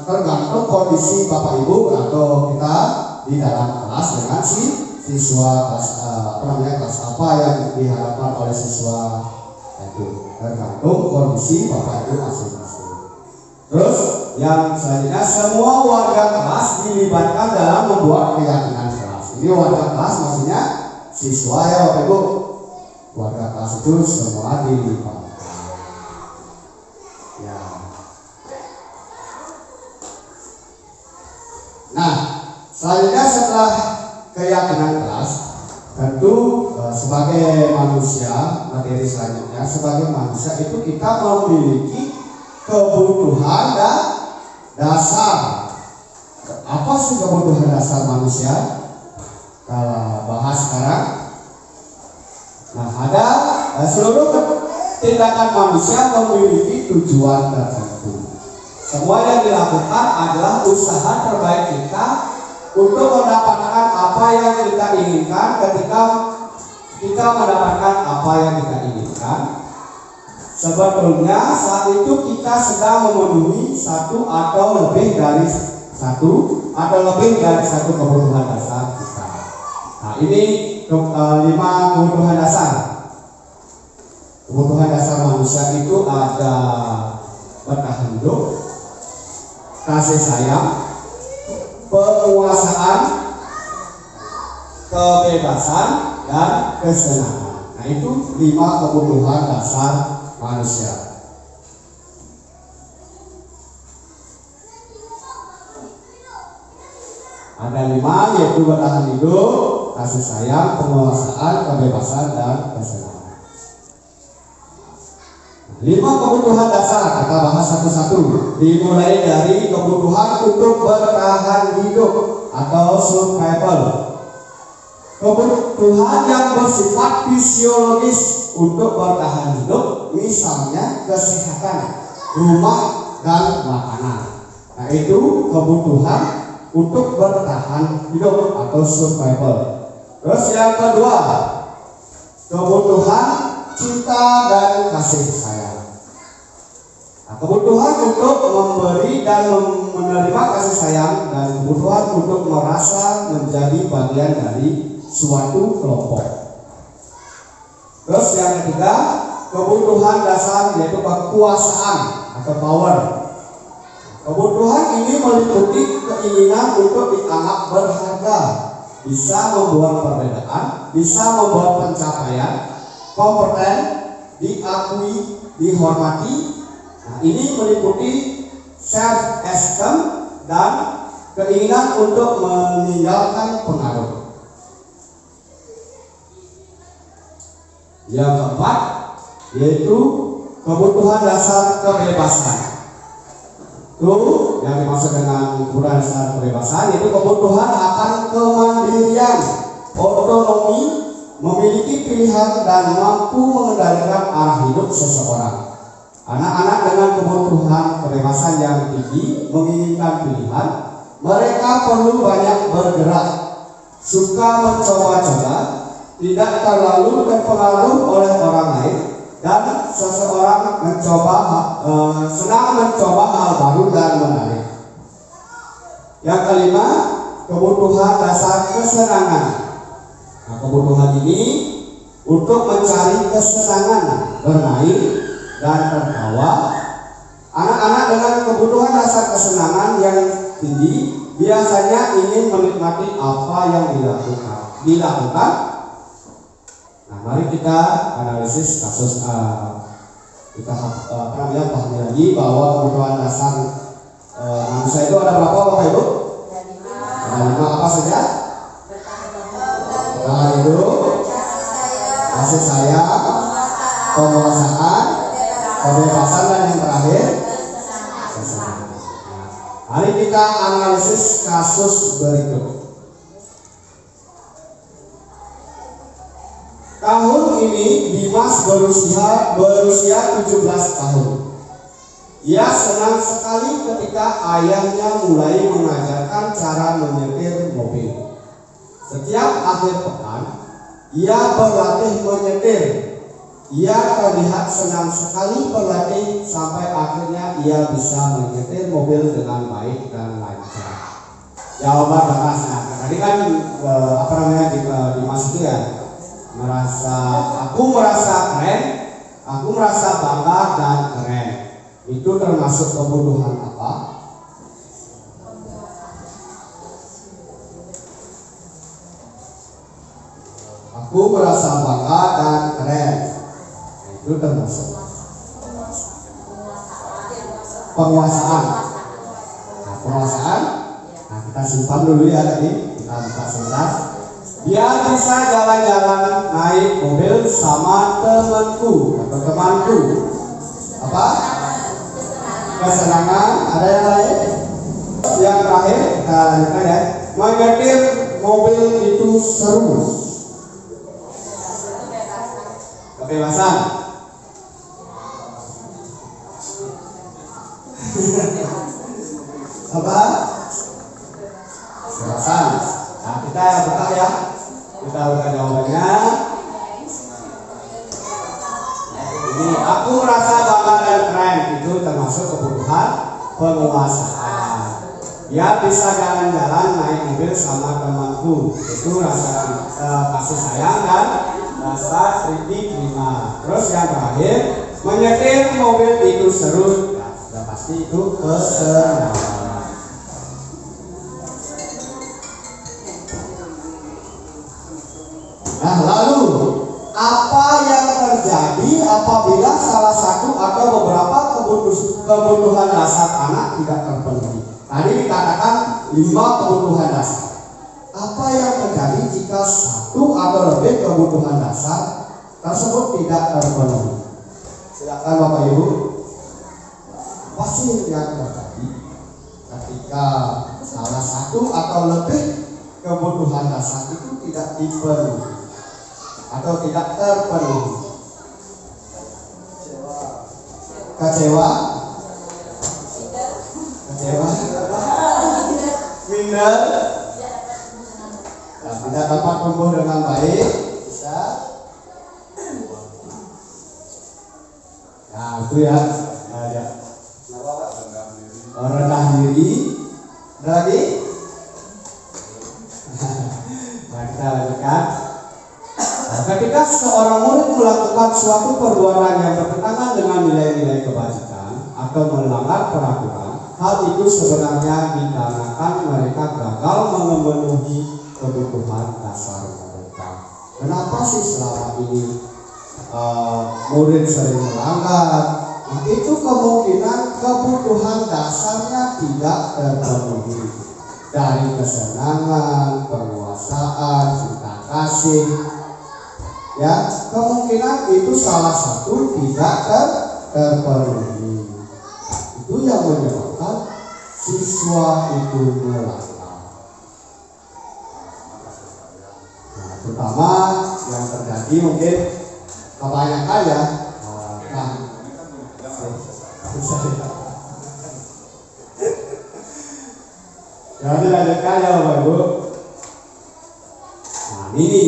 Tergantung kondisi Bapak Ibu atau kita di dalam kelas dengan siswa kelas kelas apa yang diharapkan oleh siswa. Itu tergantung kondisi Bapak Ibu masing-masing. Terus yang selanjutnya, semua warga kelas dilibatkan dalam membuat keyakinan kelas. Ini warga kelas maksudnya siswa ya Bapak Ibu. Warga kelas itu semua dilibatkan. Ya. Nah, selanjutnya setelah keyakinan kelas, tentu sebagai manusia, materi selanjutnya sebagai manusia itu kita memiliki kebutuhan dan dasar. Apa sih kebutuhan dasar manusia? Kalau bahas sekarang, nah ada seluruh tindakan manusia memiliki tujuan tertentu. Semua yang dilakukan adalah usaha terbaik kita untuk mendapatkan apa yang kita inginkan. Ketika kita mendapatkan apa yang kita inginkan, sebetulnya saat itu kita sedang memenuhi satu atau lebih dari satu kebutuhan dasar kita. Nah, ini 5 kebutuhan dasar. Kebutuhan dasar manusia itu ada bertahan hidup, kasih sayang, penguasaan, kebebasan, dan kesenangan. Nah, itu 5 kebutuhan dasar manusia. Ada 5, yaitu bertahan hidup, kasih sayang, penguasaan, kebebasan, dan kesenangan. 5 kebutuhan dasar, kita bahas satu-satu. Dimulai dari kebutuhan untuk bertahan hidup atau survival. Kebutuhan yang bersifat fisiologis untuk bertahan hidup, misalnya kesehatan, rumah, dan makanan. Nah, itu kebutuhan untuk bertahan hidup atau survival. Terus yang kedua, kebutuhan cinta dan kasih sayang. Nah, kebutuhan untuk memberi dan menerima kasih sayang, dan kebutuhan untuk merasa menjadi bagian dari suatu kelompok. Terus yang ketiga, kebutuhan dasar yaitu kekuasaan atau power. Kebutuhan ini meliputi keinginan untuk dianggap berharga, bisa membuat perbedaan, bisa membuat pencapaian, kompeten, diakui, dihormati. Nah, ini meliputi self-esteem dan keinginan untuk meninggalkan pengaruh. Yang keempat, yaitu kebutuhan dasar kebebasan. Itu yang dimaksud dengan kebutuhan dasar kebebasan, yaitu kebutuhan akan kemandirian, otonomi, memiliki pilihan, dan mampu mengendalikan arah hidup seseorang. Anak-anak dengan kebutuhan kebebasan yang tinggi menginginkan pilihan. Mereka perlu banyak bergerak, suka mencoba-coba, tidak terlalu terpengaruh oleh orang lain, dan seseorang senang mencoba hal baru dan menarik. Yang kelima, kebutuhan dasar kesenangan. Nah, kebutuhan ini untuk mencari kesenangan, bermain, dan tertawa. Anak-anak dengan kebutuhan dasar kesenangan yang tinggi biasanya ingin menikmati apa yang dilakukan. Nah, mari kita analisis kasus kita pahami lagi bahwa kebutuhan dasar manusia itu ada berapa Bapak Ibu? Ada 5 apa saja? Bertahan hidup, kasih sayang, penguasaan, kebebasan, dan yang terakhir kesenangan. Mari kita analisis kasus berikut. Tahun ini Dimas berusia 17 tahun. Ia senang sekali ketika ayahnya mulai mengajarkan cara menyetir mobil. Setiap akhir pekan, ia berlatih menyetir. Ia terlihat senang sekali berlatih sampai akhirnya ia bisa menyetir mobil dengan baik dan lancar. Jawaban Bapak, tadi kan Dimas itu ya, aku merasa keren Aku merasa bangga dan keren. Itu termasuk kebutuhan apa? Aku merasa bangga dan keren. Itu termasuk penguasaan. Nah, penguasaan. Nah, kita simpan dulu ya tadi. Kita buka sebentar. Dia bisa jalan-jalan naik mobil sama temanku atau temanku. Apa? Kesenangan. Ada yang lain? Yang terakhir kita lanjutkan ya. Menyetir mobil itu seru. Kebebasan. Apa? Kebebasan. Nah, kita buka ya. Kita buka jawabannya. Ini aku merasa bangga dan keren. Itu termasuk kebutuhan penguasaan. Dia bisa jalan-jalan naik mobil sama temanku. Itu rasa kasih sayang dan rasa diterima. Terus yang terakhir, menyetir mobil itu seru. Ya, sudah pasti itu kesenangan. Nah, lalu apa yang terjadi apabila salah satu atau beberapa kebutuhan dasar anak tidak terpenuhi? Tadi dikatakan 5 kebutuhan dasar. Apa yang terjadi jika satu atau lebih kebutuhan dasar tersebut tidak terpenuhi? Silakan Bapak Ibu. Apa sih yang terjadi ketika salah satu atau lebih kebutuhan dasar itu tidak dipenuhi atau tidak terpenuhi? Kecewa, minder, tidak dapat tumbuh dengan baik, bisa. Nah, itu ya. Rendah diri. Lagi. Nah, kita lanjutkan. Ketika seorang murid melakukan suatu perbuatan yang bertentangan dengan nilai-nilai kebajikan atau melanggar peraturan, hal itu sebenarnya dikarenakan mereka gagal memenuhi kebutuhan dasar mereka. Kenapa sih selama ini murid sering melanggar? Nah, itu kemungkinan kebutuhan dasarnya tidak terpenuhi. Dari kesenangan, penguasaan, cinta kasih, ya, kemungkinan itu salah satu tidak terpenuhi. Itu yang menyebabkan siswa itu melanggar. Nah, terutama yang terjadi mungkin kebanyakan ya. Jadi lanjutkan ya Bapak Ibu. Nah, ini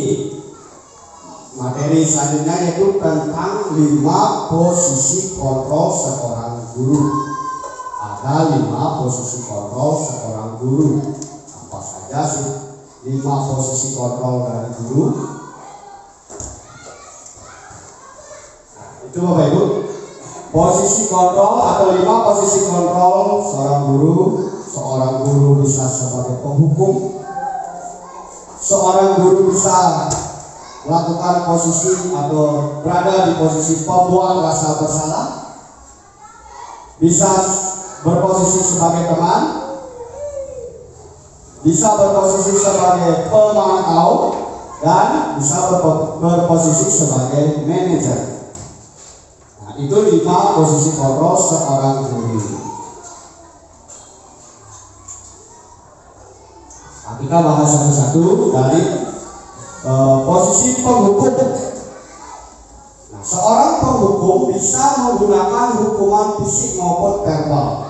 materi selanjutnya yaitu tentang 5 posisi kontrol seorang guru. Ada 5 posisi kontrol seorang guru. Apa saja sih 5 posisi kontrol dari guru? Nah, itu Bapak Ibu. Posisi kontrol atau 5 posisi kontrol seorang guru. Seorang guru bisa sebagai penghukum. Seorang guru bisa melakukan posisi atau berada di posisi pembuat rasa bersalah, bisa berposisi sebagai teman, bisa berposisi sebagai pemantau, dan bisa berposisi sebagai manajer. Nah, itu 5 posisi kontrol seorang guru. Nah, kita bahas satu-satu dari posisi penghukum. Nah, seorang penghukum bisa menggunakan hukuman fisik maupun verbal.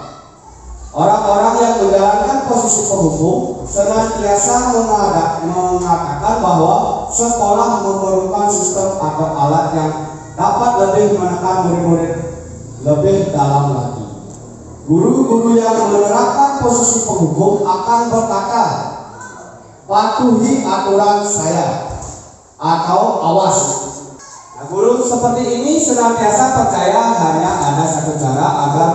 Orang-orang yang menjalankan posisi penghukum senantiasa mengatakan bahwa sekolah memerlukan sistem atau alat yang dapat lebih menekan murid-murid lebih dalam lagi. Guru-guru yang menerapkan posisi penghukum akan berkata, patuhi aturan saya, atau awas. Nah, Guru seperti ini senantiasa percaya hanya ada satu cara agar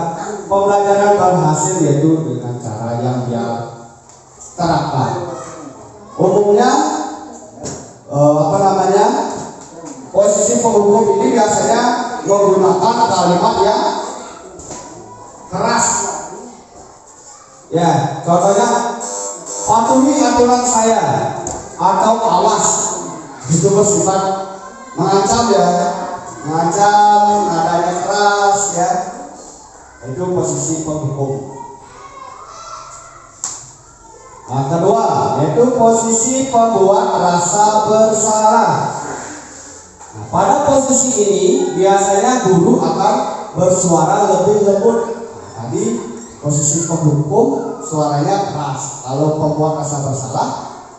pembelajaran berhasil, yaitu dengan cara yang dia terapkan. Umumnya posisi penghukum ini biasanya menggunakan kalimat yang keras. Ya, contohnya patuhi aturan saya atau awas, itu bersifat mengancam ya, mengancam, nadanya keras ya. Itu posisi penghukum. Nah, kedua yaitu posisi pembuat rasa bersalah. Nah, pada posisi ini biasanya guru akan bersuara lebih lembut. Nah, tadi posisi penghukum suaranya keras. Kalau pembuat rasa bersalah,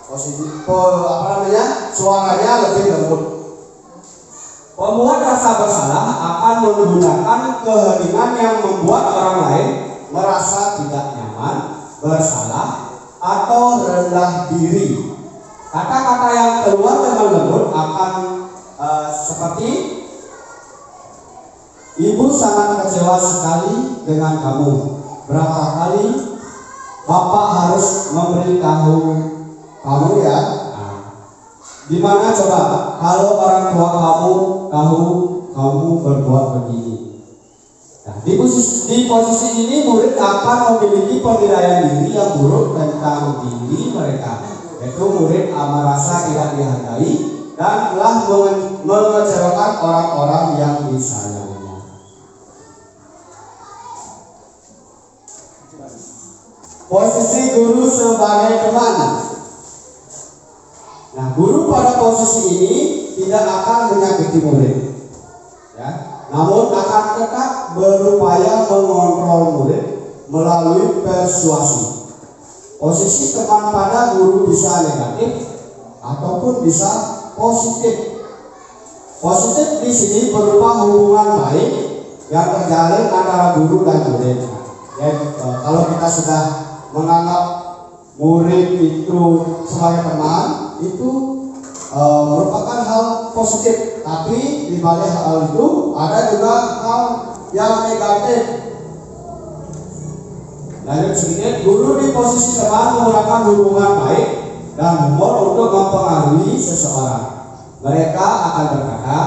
posisi suaranya lebih lembut. Pembuat rasa bersalah akan menggunakan keheningan yang membuat orang lain merasa tidak nyaman, bersalah, atau rendah diri. Kata-kata yang keluar dengan lembut akan seperti, ibu sangat kecewa sekali dengan kamu. Berapa kali bapak harus memberitahu kamu ya? Gimana coba kalau orang tua kamu tahu kamu berbuat begini? Nah, di posisi ini murid akan memiliki penilaian diri yang buruk tentang diri mereka, yaitu murid merasa tidak dihargai dan telah mengecewakan orang-orang yang disayangnya. Posisi guru sebagai teman. Nah, guru pada posisi ini tidak akan menyakiti murid, ya, namun akan tetap berupaya mengontrol murid melalui persuasi. Posisi teman pada guru bisa negatif ataupun bisa positif. Positif di sini berupa hubungan baik yang terjalin antara guru dan murid. Ya, kalau kita sudah menganggap murid itu sebagai teman, itu merupakan hal positif. Tapi di balik hal itu ada juga hal yang negatif. Lanjut sedikit, guru di posisi teman menggunakan hubungan baik dan humor untuk mempengaruhi seseorang. Mereka akan berkata,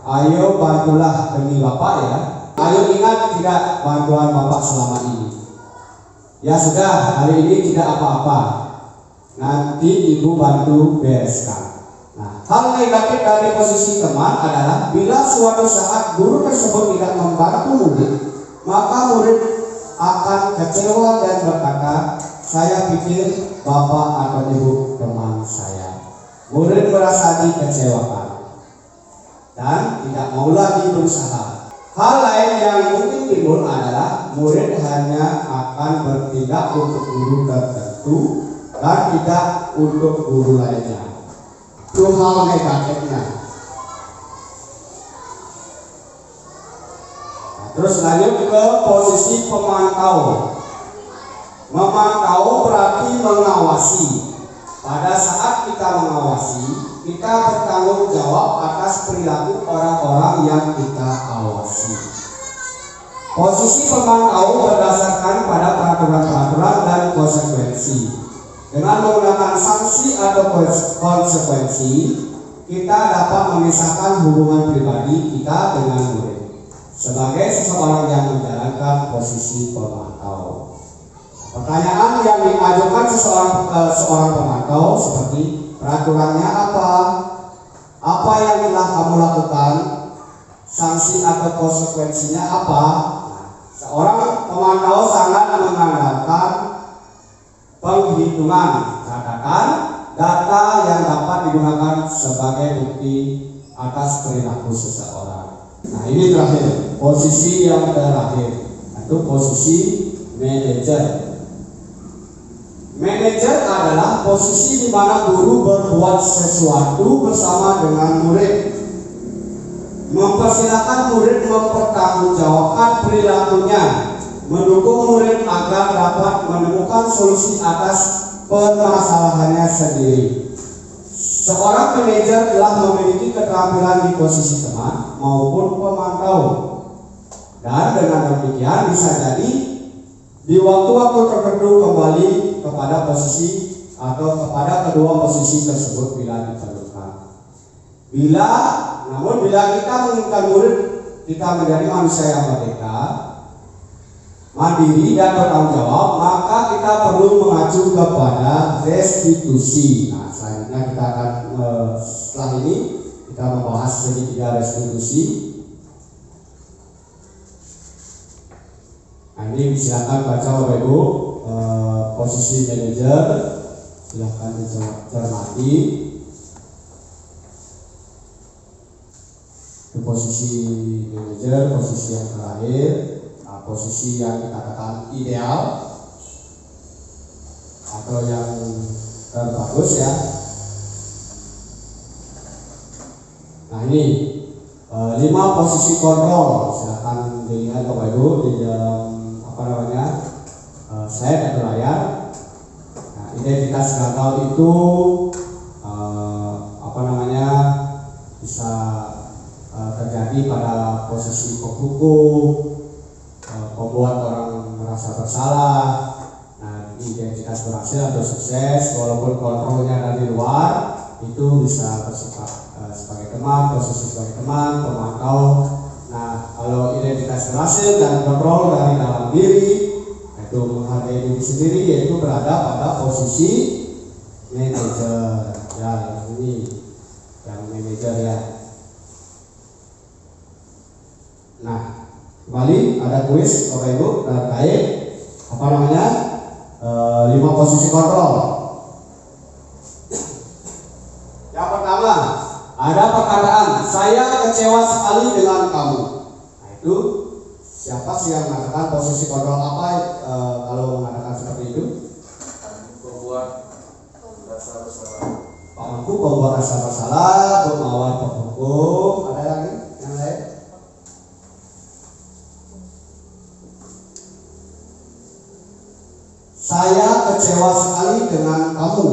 ayo bantulah demi bapak ya. Ayo ingat tidak bantuan bapak selama ini. Ya sudah, hari ini tidak apa-apa. Nanti ibu bantu bereskan. Nah, hal negatif dari posisi teman adalah bila suatu saat guru tersebut tidak membantu murid, maka murid akan kecewa dan berkata, saya pikir bapak atau ibu teman saya. Murid merasa dikecewakan dan tidak mau lagi berusaha. Hal lain yang mungkin timbul adalah murid hanya akan bertindak untuk guru tertentu dan tidak untuk guru lainnya. Itu hal negatifnya. Nah, terus lanjut ke posisi pemantau. Memantau berarti mengawasi. Pada saat kita mengawasi, kita bertanggung jawab atas perilaku orang-orang yang kita awasi. Posisi pemantau berdasarkan pada peraturan-peraturan dan konsekuensi. Dengan menggunakan sanksi atau konsekuensi, kita dapat memisahkan hubungan pribadi kita dengan murid sebagai seseorang yang menjalankan posisi pemantau. Pertanyaan yang diajukan seorang pemantau seperti peraturannya apa yang telah kamu lakukan, sanksi atau konsekuensinya apa. Seorang pemantau sangat mengandalkan penghitungan catatan data yang dapat digunakan sebagai bukti atas perilaku seseorang. Nah, ini terakhir, posisi yang terakhir, itu posisi manajer. Manajer adalah posisi di mana guru berbuat sesuatu bersama dengan murid, mempersilahkan murid mempertanggungjawabkan perilakunya, mendukung murid agar dapat menemukan solusi atas permasalahannya sendiri. Seorang manajer telah memiliki keterampilan di posisi teman maupun pemantau, dan dengan demikian bisa jadi di waktu-waktu tertentu kembali kepada posisi atau kepada kedua posisi tersebut bila diperlukan. Namun bila kita menginginkan murid kita menjadi manusia yang merdeka, mandiri dan bertanggung jawab, maka kita perlu mengacu kepada restitusi. Nah, selanjutnya kita akan setelah ini kita membahas segitiga restitusi. Nah, ini silakan baca Bapak Ibu, posisi manajer silakan dicermati. Di posisi manajer, posisi yang terakhir, posisi yang dikatakan ideal atau yang terbagus ya. Nah ini 5 posisi kontrol, silakan dilihat Bapak Ibu di dalam slide atau layar. Nah, identitas gagal itu bisa terjadi pada posisi penghukum, membuat orang merasa bersalah. Nah, identitas berhasil atau sukses walaupun kontrolnya dari luar itu bisa bersifat sebagai teman, posisi sebagai teman, pemantau. Nah, kalau identitas berhasil dan kontrol dari dalam diri, itu menghargai diri sendiri, yaitu berada pada posisi manajer. Ya, ini yang manajer ya. Nah, kembali ada kuis Bapak Ibu terkait 5 posisi kontrol. Yang pertama, ada perkataan saya kecewa sekali dengan kamu. Nah, itu siapa sih yang mengatakan posisi kontrol apa kalau mengatakan seperti itu? Pembuat rasa bersalah. Pemangku pembuat rasa bersalah, pemawat penghukum. Ada lagi yang lain? Saya kecewa sekali dengan kamu.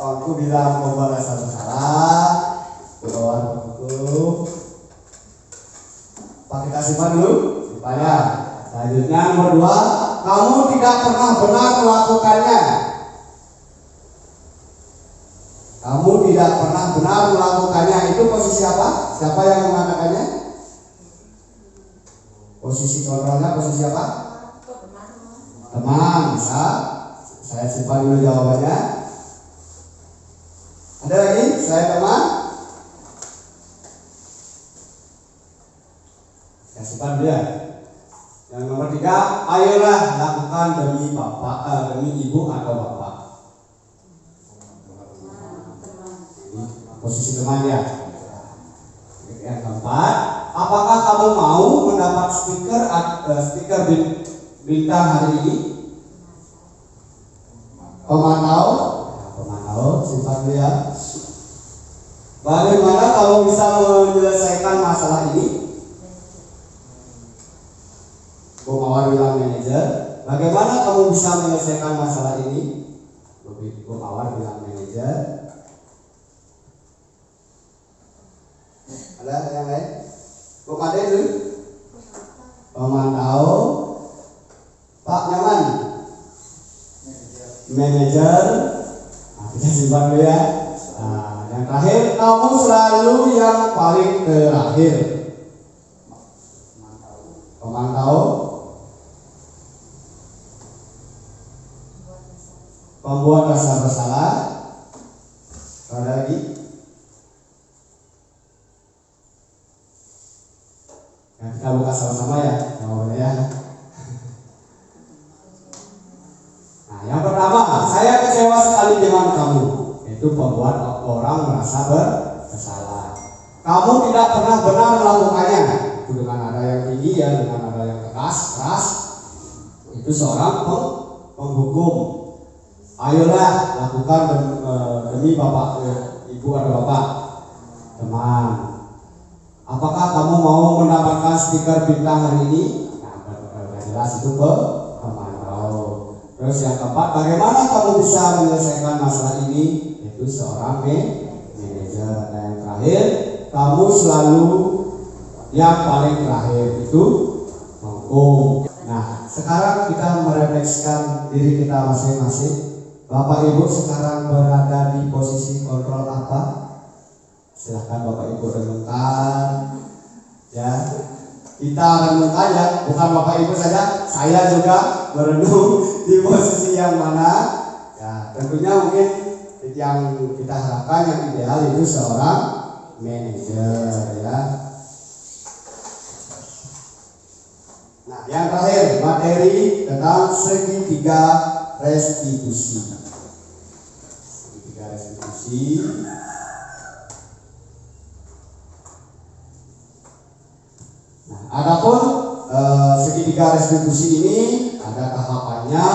Aku bilang membuat rasa bersalah, pemawat penghukum. Pak kita simpan dulu, simpannya. Selanjutnya nomor 2, kamu tidak pernah benar melakukannya. Kamu tidak pernah benar melakukannya. Itu posisi apa? Siapa yang mengatakannya? Posisi kontrolnya posisi apa? Teman. Bisa. Saya simpan dulu jawabannya. Ada lagi? Saya teman. Saya simpan dulu ya. Yang nomor 3, ayolah lakukan demi bapak, demi ibu atau bapak. Posisi teman ya. Yang keempat, apakah kamu mau mendapat stiker bintang hari ini? Pemantau, simpan dulu ya. Bagaimana kalau bisa menyelesaikan masalah ini? Mawar bilang manajer, bagaimana kamu bisa menyelesaikan masalah ini? Mawar bilang manajer. Ada yang lain? Ade dulu. Pemantau. Pak Nyaman. Manajer. Nah, kita simpan dulu ya. Nah, yang terakhir, kamu selalu yang paling terakhir. Pemantau. Pembuat rasa bersalah. Ada lagi? Nah, kita buka sama-sama ya jawabannya ya. Nah, yang pertama, saya kecewa sekali dengan kamu. Itu pembuat orang merasa bersalah. Kamu tidak pernah benar melakukannya. Itu dengan nada yang tinggi ya, dengan nada yang keras. Itu seorang penghukum. Ayolah lakukan demi bapak, ibu atau bapak. Teman, apakah kamu mau mendapatkan stiker bintang hari ini? Nah, jelas itu Terus yang keempat, bagaimana kamu bisa menyelesaikan masalah ini? Itu seorang manajer. Dan yang terakhir, kamu selalu yang paling terakhir itu menghukum. Nah, sekarang kita merefleksikan diri kita masing-masing. Bapak Ibu sekarang berada di posisi kontrol apa? Silahkan Bapak Ibu renungkan. Ya, kita renungkan ya, bukan Bapak Ibu saja, saya juga merenung di posisi yang mana. Ya, tentunya mungkin yang kita harapkan yang ideal itu seorang manajer ya. Nah, yang terakhir materi tentang segitiga restitusi. Segitiga restitusi. Nah, adapun segitiga restitusi ini ada tahapannya.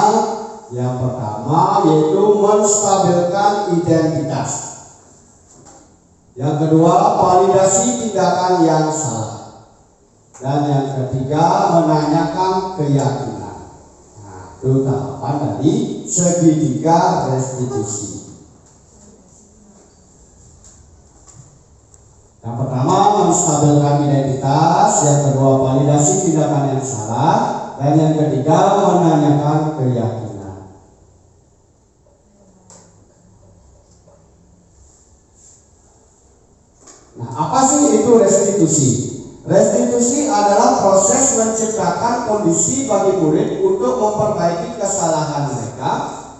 Yang pertama yaitu menstabilkan identitas. Yang kedua, validasi tindakan yang salah. Dan yang ketiga, menanyakan keyakinan. Nah, itu tahapan dari segitiga restitusi. Yang pertama, menstabilkan identitas. Yang kedua, validasi tindakan yang salah. Dan yang ketiga, menanyakan keyakinan. Nah, apa sih itu restitusi? Restitusi adalah proses menciptakan kondisi bagi murid untuk memperbaiki kesalahan mereka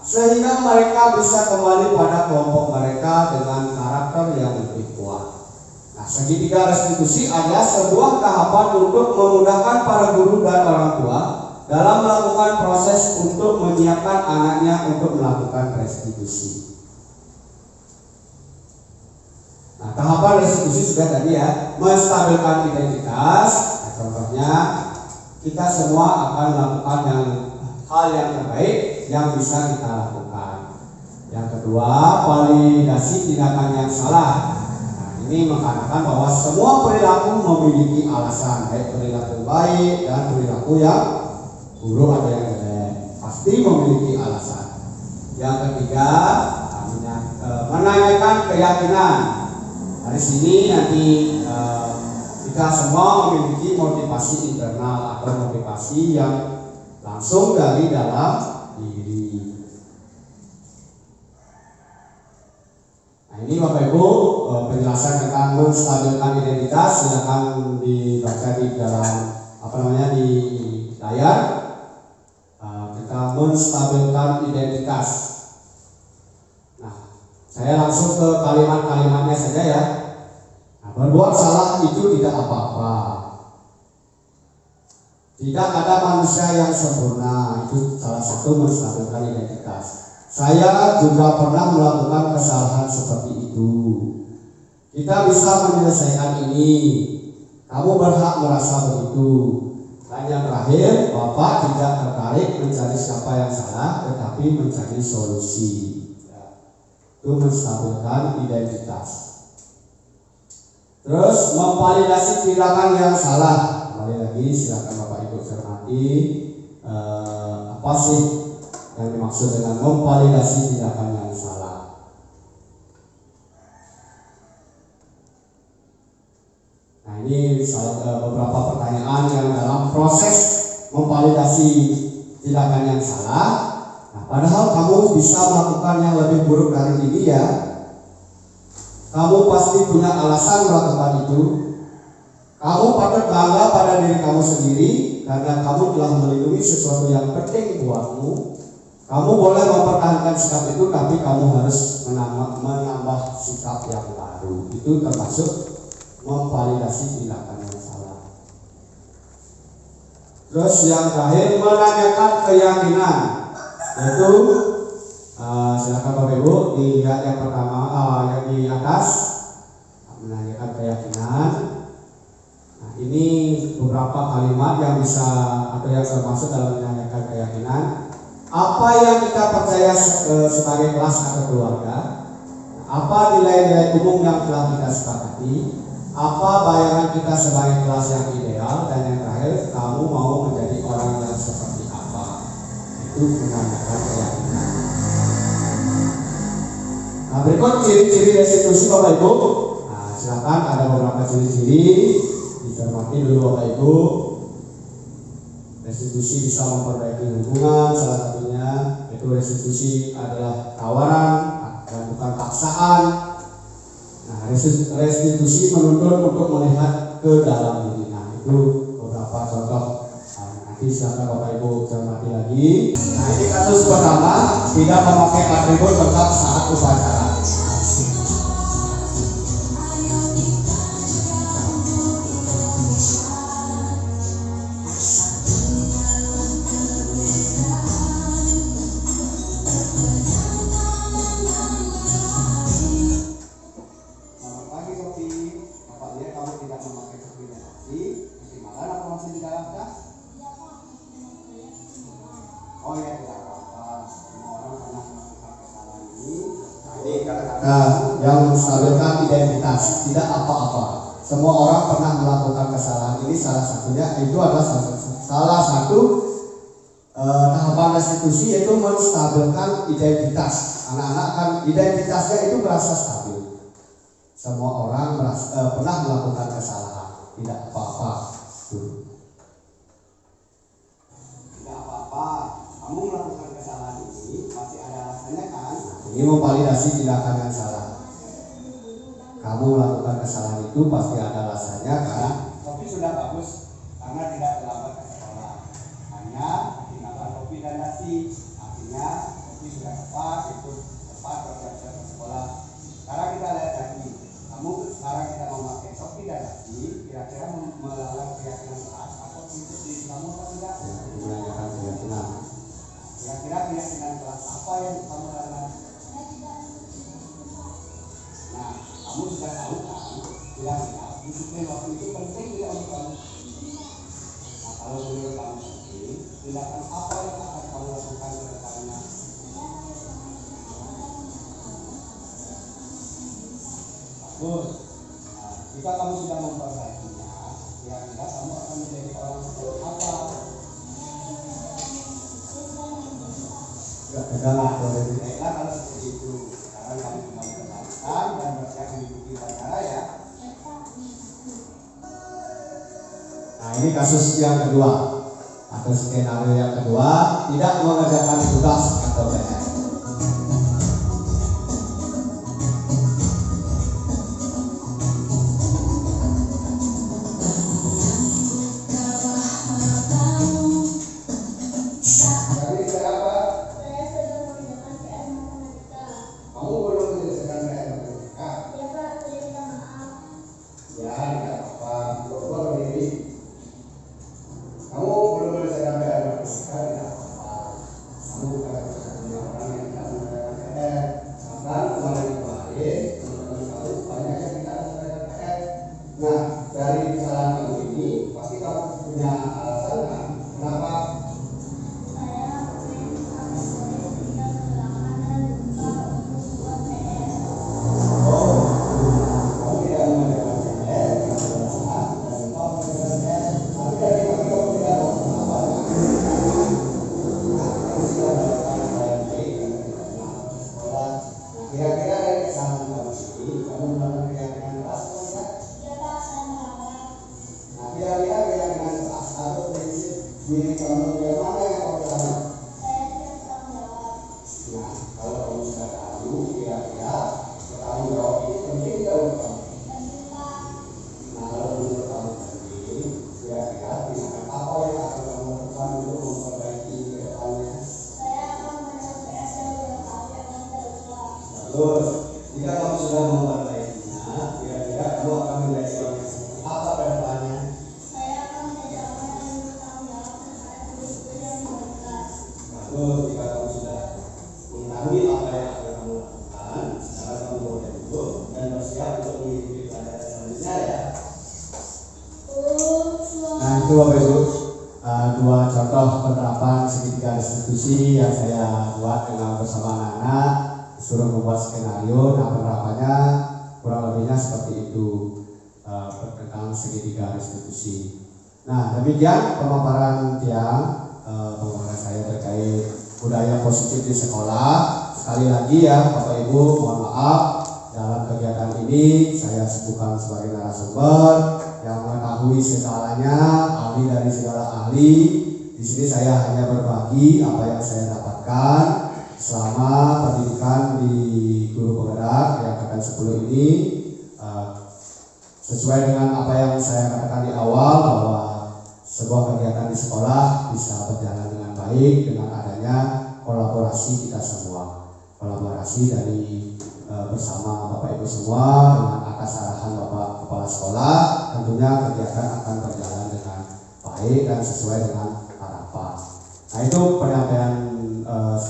sehingga mereka bisa kembali pada kelompok mereka dengan karakter yang lebih kuat. Nah, segitiga restitusi adalah sebuah tahapan untuk memudahkan para guru dan orang tua dalam melakukan proses untuk menyiapkan anaknya untuk melakukan restitusi. Nah, tahapan restitusi sudah tadi ya, menstabilkan identitas. Nah, contohnya kita semua akan melakukan hal yang terbaik yang bisa kita lakukan. Yang kedua, validasi tindakan yang salah. Nah, ini mengatakan bahwa semua perilaku memiliki alasan, baik perilaku baik dan perilaku yang buruk atau yang jelek, pasti memiliki alasan. Yang ketiga, menanyakan keyakinan. Dari sini nanti kita semua memiliki motivasi internal atau motivasi yang langsung dari dalam diri. Nah, ini Bapak Ibu penjelasan tentang menstabilkan identitas, silakan dibaca di dalam di layar. Kita menstabilkan identitas. Saya langsung ke kalimat-kalimatnya saja ya. Nah, berbuat salah itu tidak apa-apa. Tidak ada manusia yang sempurna. Itu salah satu menstabilkan identitas. Saya juga pernah melakukan kesalahan seperti itu. Kita bisa menyelesaikan ini. Kamu berhak merasa begitu. Dan yang terakhir, Bapak tidak tertarik mencari siapa yang salah, tetapi mencari solusi. Itu menstabilkan identitas. Terus memvalidasi tindakan yang salah. Kembali lagi silakan Bapak Ibu cermati apa sih yang dimaksud dengan memvalidasi tindakan yang salah. Nah, ini beberapa pertanyaan yang dalam proses memvalidasi tindakan yang salah. Nah, padahal kamu bisa melakukan yang lebih buruk dari ini ya. Kamu pasti punya alasan melakukan itu. Kamu patut bangga pada diri kamu sendiri karena kamu telah melindungi sesuatu yang penting buatmu. Kamu boleh mempertahankan sikap itu, tapi kamu harus menambah sikap yang baru. Itu termasuk memvalidasi tindakan yang salah. Terus yang terakhir, menanyakan keyakinan. Yaitu silakan Bapak Ibu dilihat yang pertama yang di atas, menanyakan keyakinan. Nah, ini beberapa kalimat yang bisa atau yang termasuk dalam menanyakan keyakinan. Apa yang kita percaya sebagai kelas atau keluarga? Apa nilai-nilai umum yang telah kita sepakati? Apa bayangan kita sebagai kelas yang ideal? Dan yang terakhir, kamu mau menjadi orang yang seperti apa? itu menandakan keyakinan. Nah, berikut ciri-ciri restitusi Bapak Ibu. Nah, silakan ada beberapa ciri-ciri dicermati dulu Bapak Ibu. Restitusi bisa memperbaiki hubungan, salah satunya itu restitusi adalah tawaran dan bukan paksaan. Nah, restitusi menuntut untuk melihat ke dalam diri. Nah, itu beberapa contoh. Nanti silakan Bapak Ibu cermati lagi. Nah, ini kasus pertama, tidak memakai atribut lengkap saat upacara. Nah, yang menstabilkan identitas, tidak apa-apa. Semua orang pernah melakukan kesalahan ini. Salah satunya itu adalah salah satu tahapan restitusi, yaitu menstabilkan identitas. Anak-anak kan identitasnya itu merasa stabil. Semua orang pernah melakukan kesalahan, tidak apa-apa. Tidak apa-apa. Kamu melakukan kesalahan ini masih ada alasannya kan? Ini memvalidasi tindakan yang salah. Kamu melakukan kesalahan itu pasti ada alasannya kan? Tapi sudah bagus karena tidak terlambat ke sekolah. Hanya tindakan kopi dan nasi. Artinya kopi sudah tepat, itu tepat bersiap-siap ke sekolah. Sekarang kita lihat lagi. Kamu sekarang kita memakai kopi dan nasi, kira-kira melawan keyakinan keras atau prinsip diri kamu atau tidak? Menanyakan keyakinan. Kira-kira keyakinan kelas apa yang kamu lakukan? Nah, kamu sudah tahu kan? Kira-kira disiplin waktu itu penting tidak untuk kamu? Nah, kalau menurut kamu penting, tindakan apa yang akan kamu lakukan ke depannya? Bagus. Nah, jika kamu sudah memperbaikinya, kira-kira kamu akan menjadi orang seperti apa? Baiklah kalau seperti itu. Sekarang kami kembali ke barisan dan bersiap mengikuti upacara ya. Nah, ini kasus yang kedua atau skenario yang kedua, tidak mengerjakan tugas atau PR. Terus, jika kamu sudah memperbaikinya, kira-kira kamu akan menjadi orang yang apa ke depannya? Saya akan menjadi orang yang bertanggung jawab terhadap diriku dan komunitas. Bagus, jika kamu sudah mengetahui apa yang akan kamu lakukan, sekarang kamu boleh duduk dan bersiap untuk mengikuti pelajaran selanjutnya ya. Nah, itu Bapak Ibu, dua contoh penerapan segitiga restitusi yang saya buat dengan bersama anak-anak. Suruh membuat skenario. Nah, penerapannya kurang lebihnya seperti itu tentang segitiga restitusi. Nah, demikian pemaparan saya terkait budaya positif di sekolah. Sekali lagi ya Bapak Ibu, mohon maaf dalam kegiatan ini saya bukan sebagai narasumber yang mengetahui segalanya, ahli dari segala ahli. Di sini saya hanya berbagi apa yang saya dapatkan selama pendidikan di guru penggerak yang angkatan 10 ini. Sesuai dengan apa yang saya katakan di awal bahwa sebuah kegiatan di sekolah bisa berjalan dengan baik dengan adanya kolaborasi kita semua, kolaborasi dari bersama Bapak Ibu semua dengan atas arahan Bapak Kepala Sekolah. Tentunya kegiatan akan berjalan dengan baik dan sesuai dengan harapan. Nah, itu penyampaian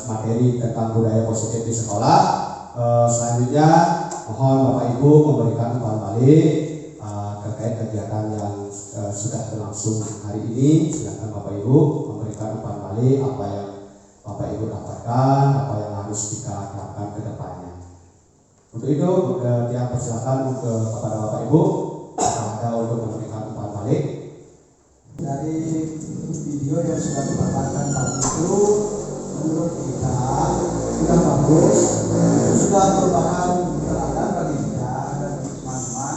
materi tentang budaya positif di sekolah. Selanjutnya mohon Bapak Ibu memberikan umpan balik terkait kegiatan yang sudah berlangsung hari ini. Silakan Bapak Ibu memberikan umpan balik apa yang Bapak Ibu dapatkan, apa yang harus kita lakukan ke depannya. Untuk itu, yang persilakan kepada Bapak Ibu ada untuk memberikan umpan balik. Dari video yang sudah dipaparkan tadi itu, menurut kita sudah bagus, sudah merupakan teladan bagi kita dan teman-teman.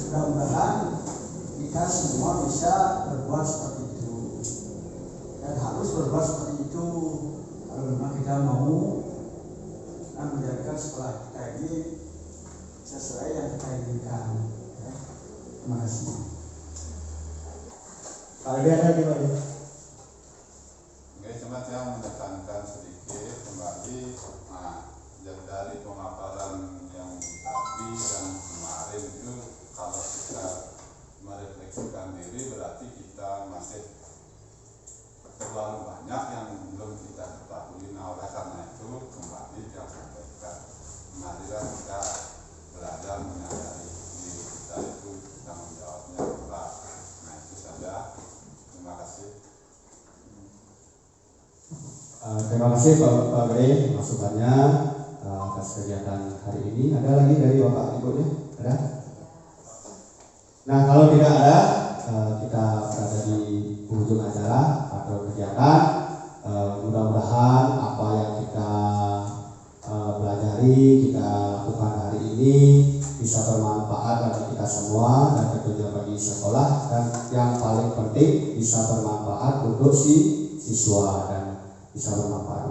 Mudah-mudahan kita semua bisa berbuat seperti itu dan harus berbuat seperti itu kalau memang kita mau menjadikan sekolah kita ini sesuai yang kita inginkan. Terima kasih. Kalau dia ada gimana? Oke, cuma saya menekankan sedikit kembali dari pemaparan yang tadi dan kemarin itu, kalau kita merefleksikan diri berarti kita masih terlalu banyak yang belum kita ketahui. Nah, oleh karena itu kembali yang sampaikan, marilah kita belajar menyadari diri kita itu tanggung jawabnya berat. Nah, itu saja. Terima kasih. Terima kasih Pak Gede masukannya atas kegiatan hari ini. Ada lagi dari Bapak Ibunya? Ada? Nah, kalau tidak ada, kita berada di ujung acara atau kegiatan. Mudah-mudahan apa yang kita pelajari, kita lakukan hari ini bisa bermanfaat bagi kita semua dan tentunya bagi sekolah, dan yang paling penting bisa bermanfaat untuk si siswa dan bisa bermanfaat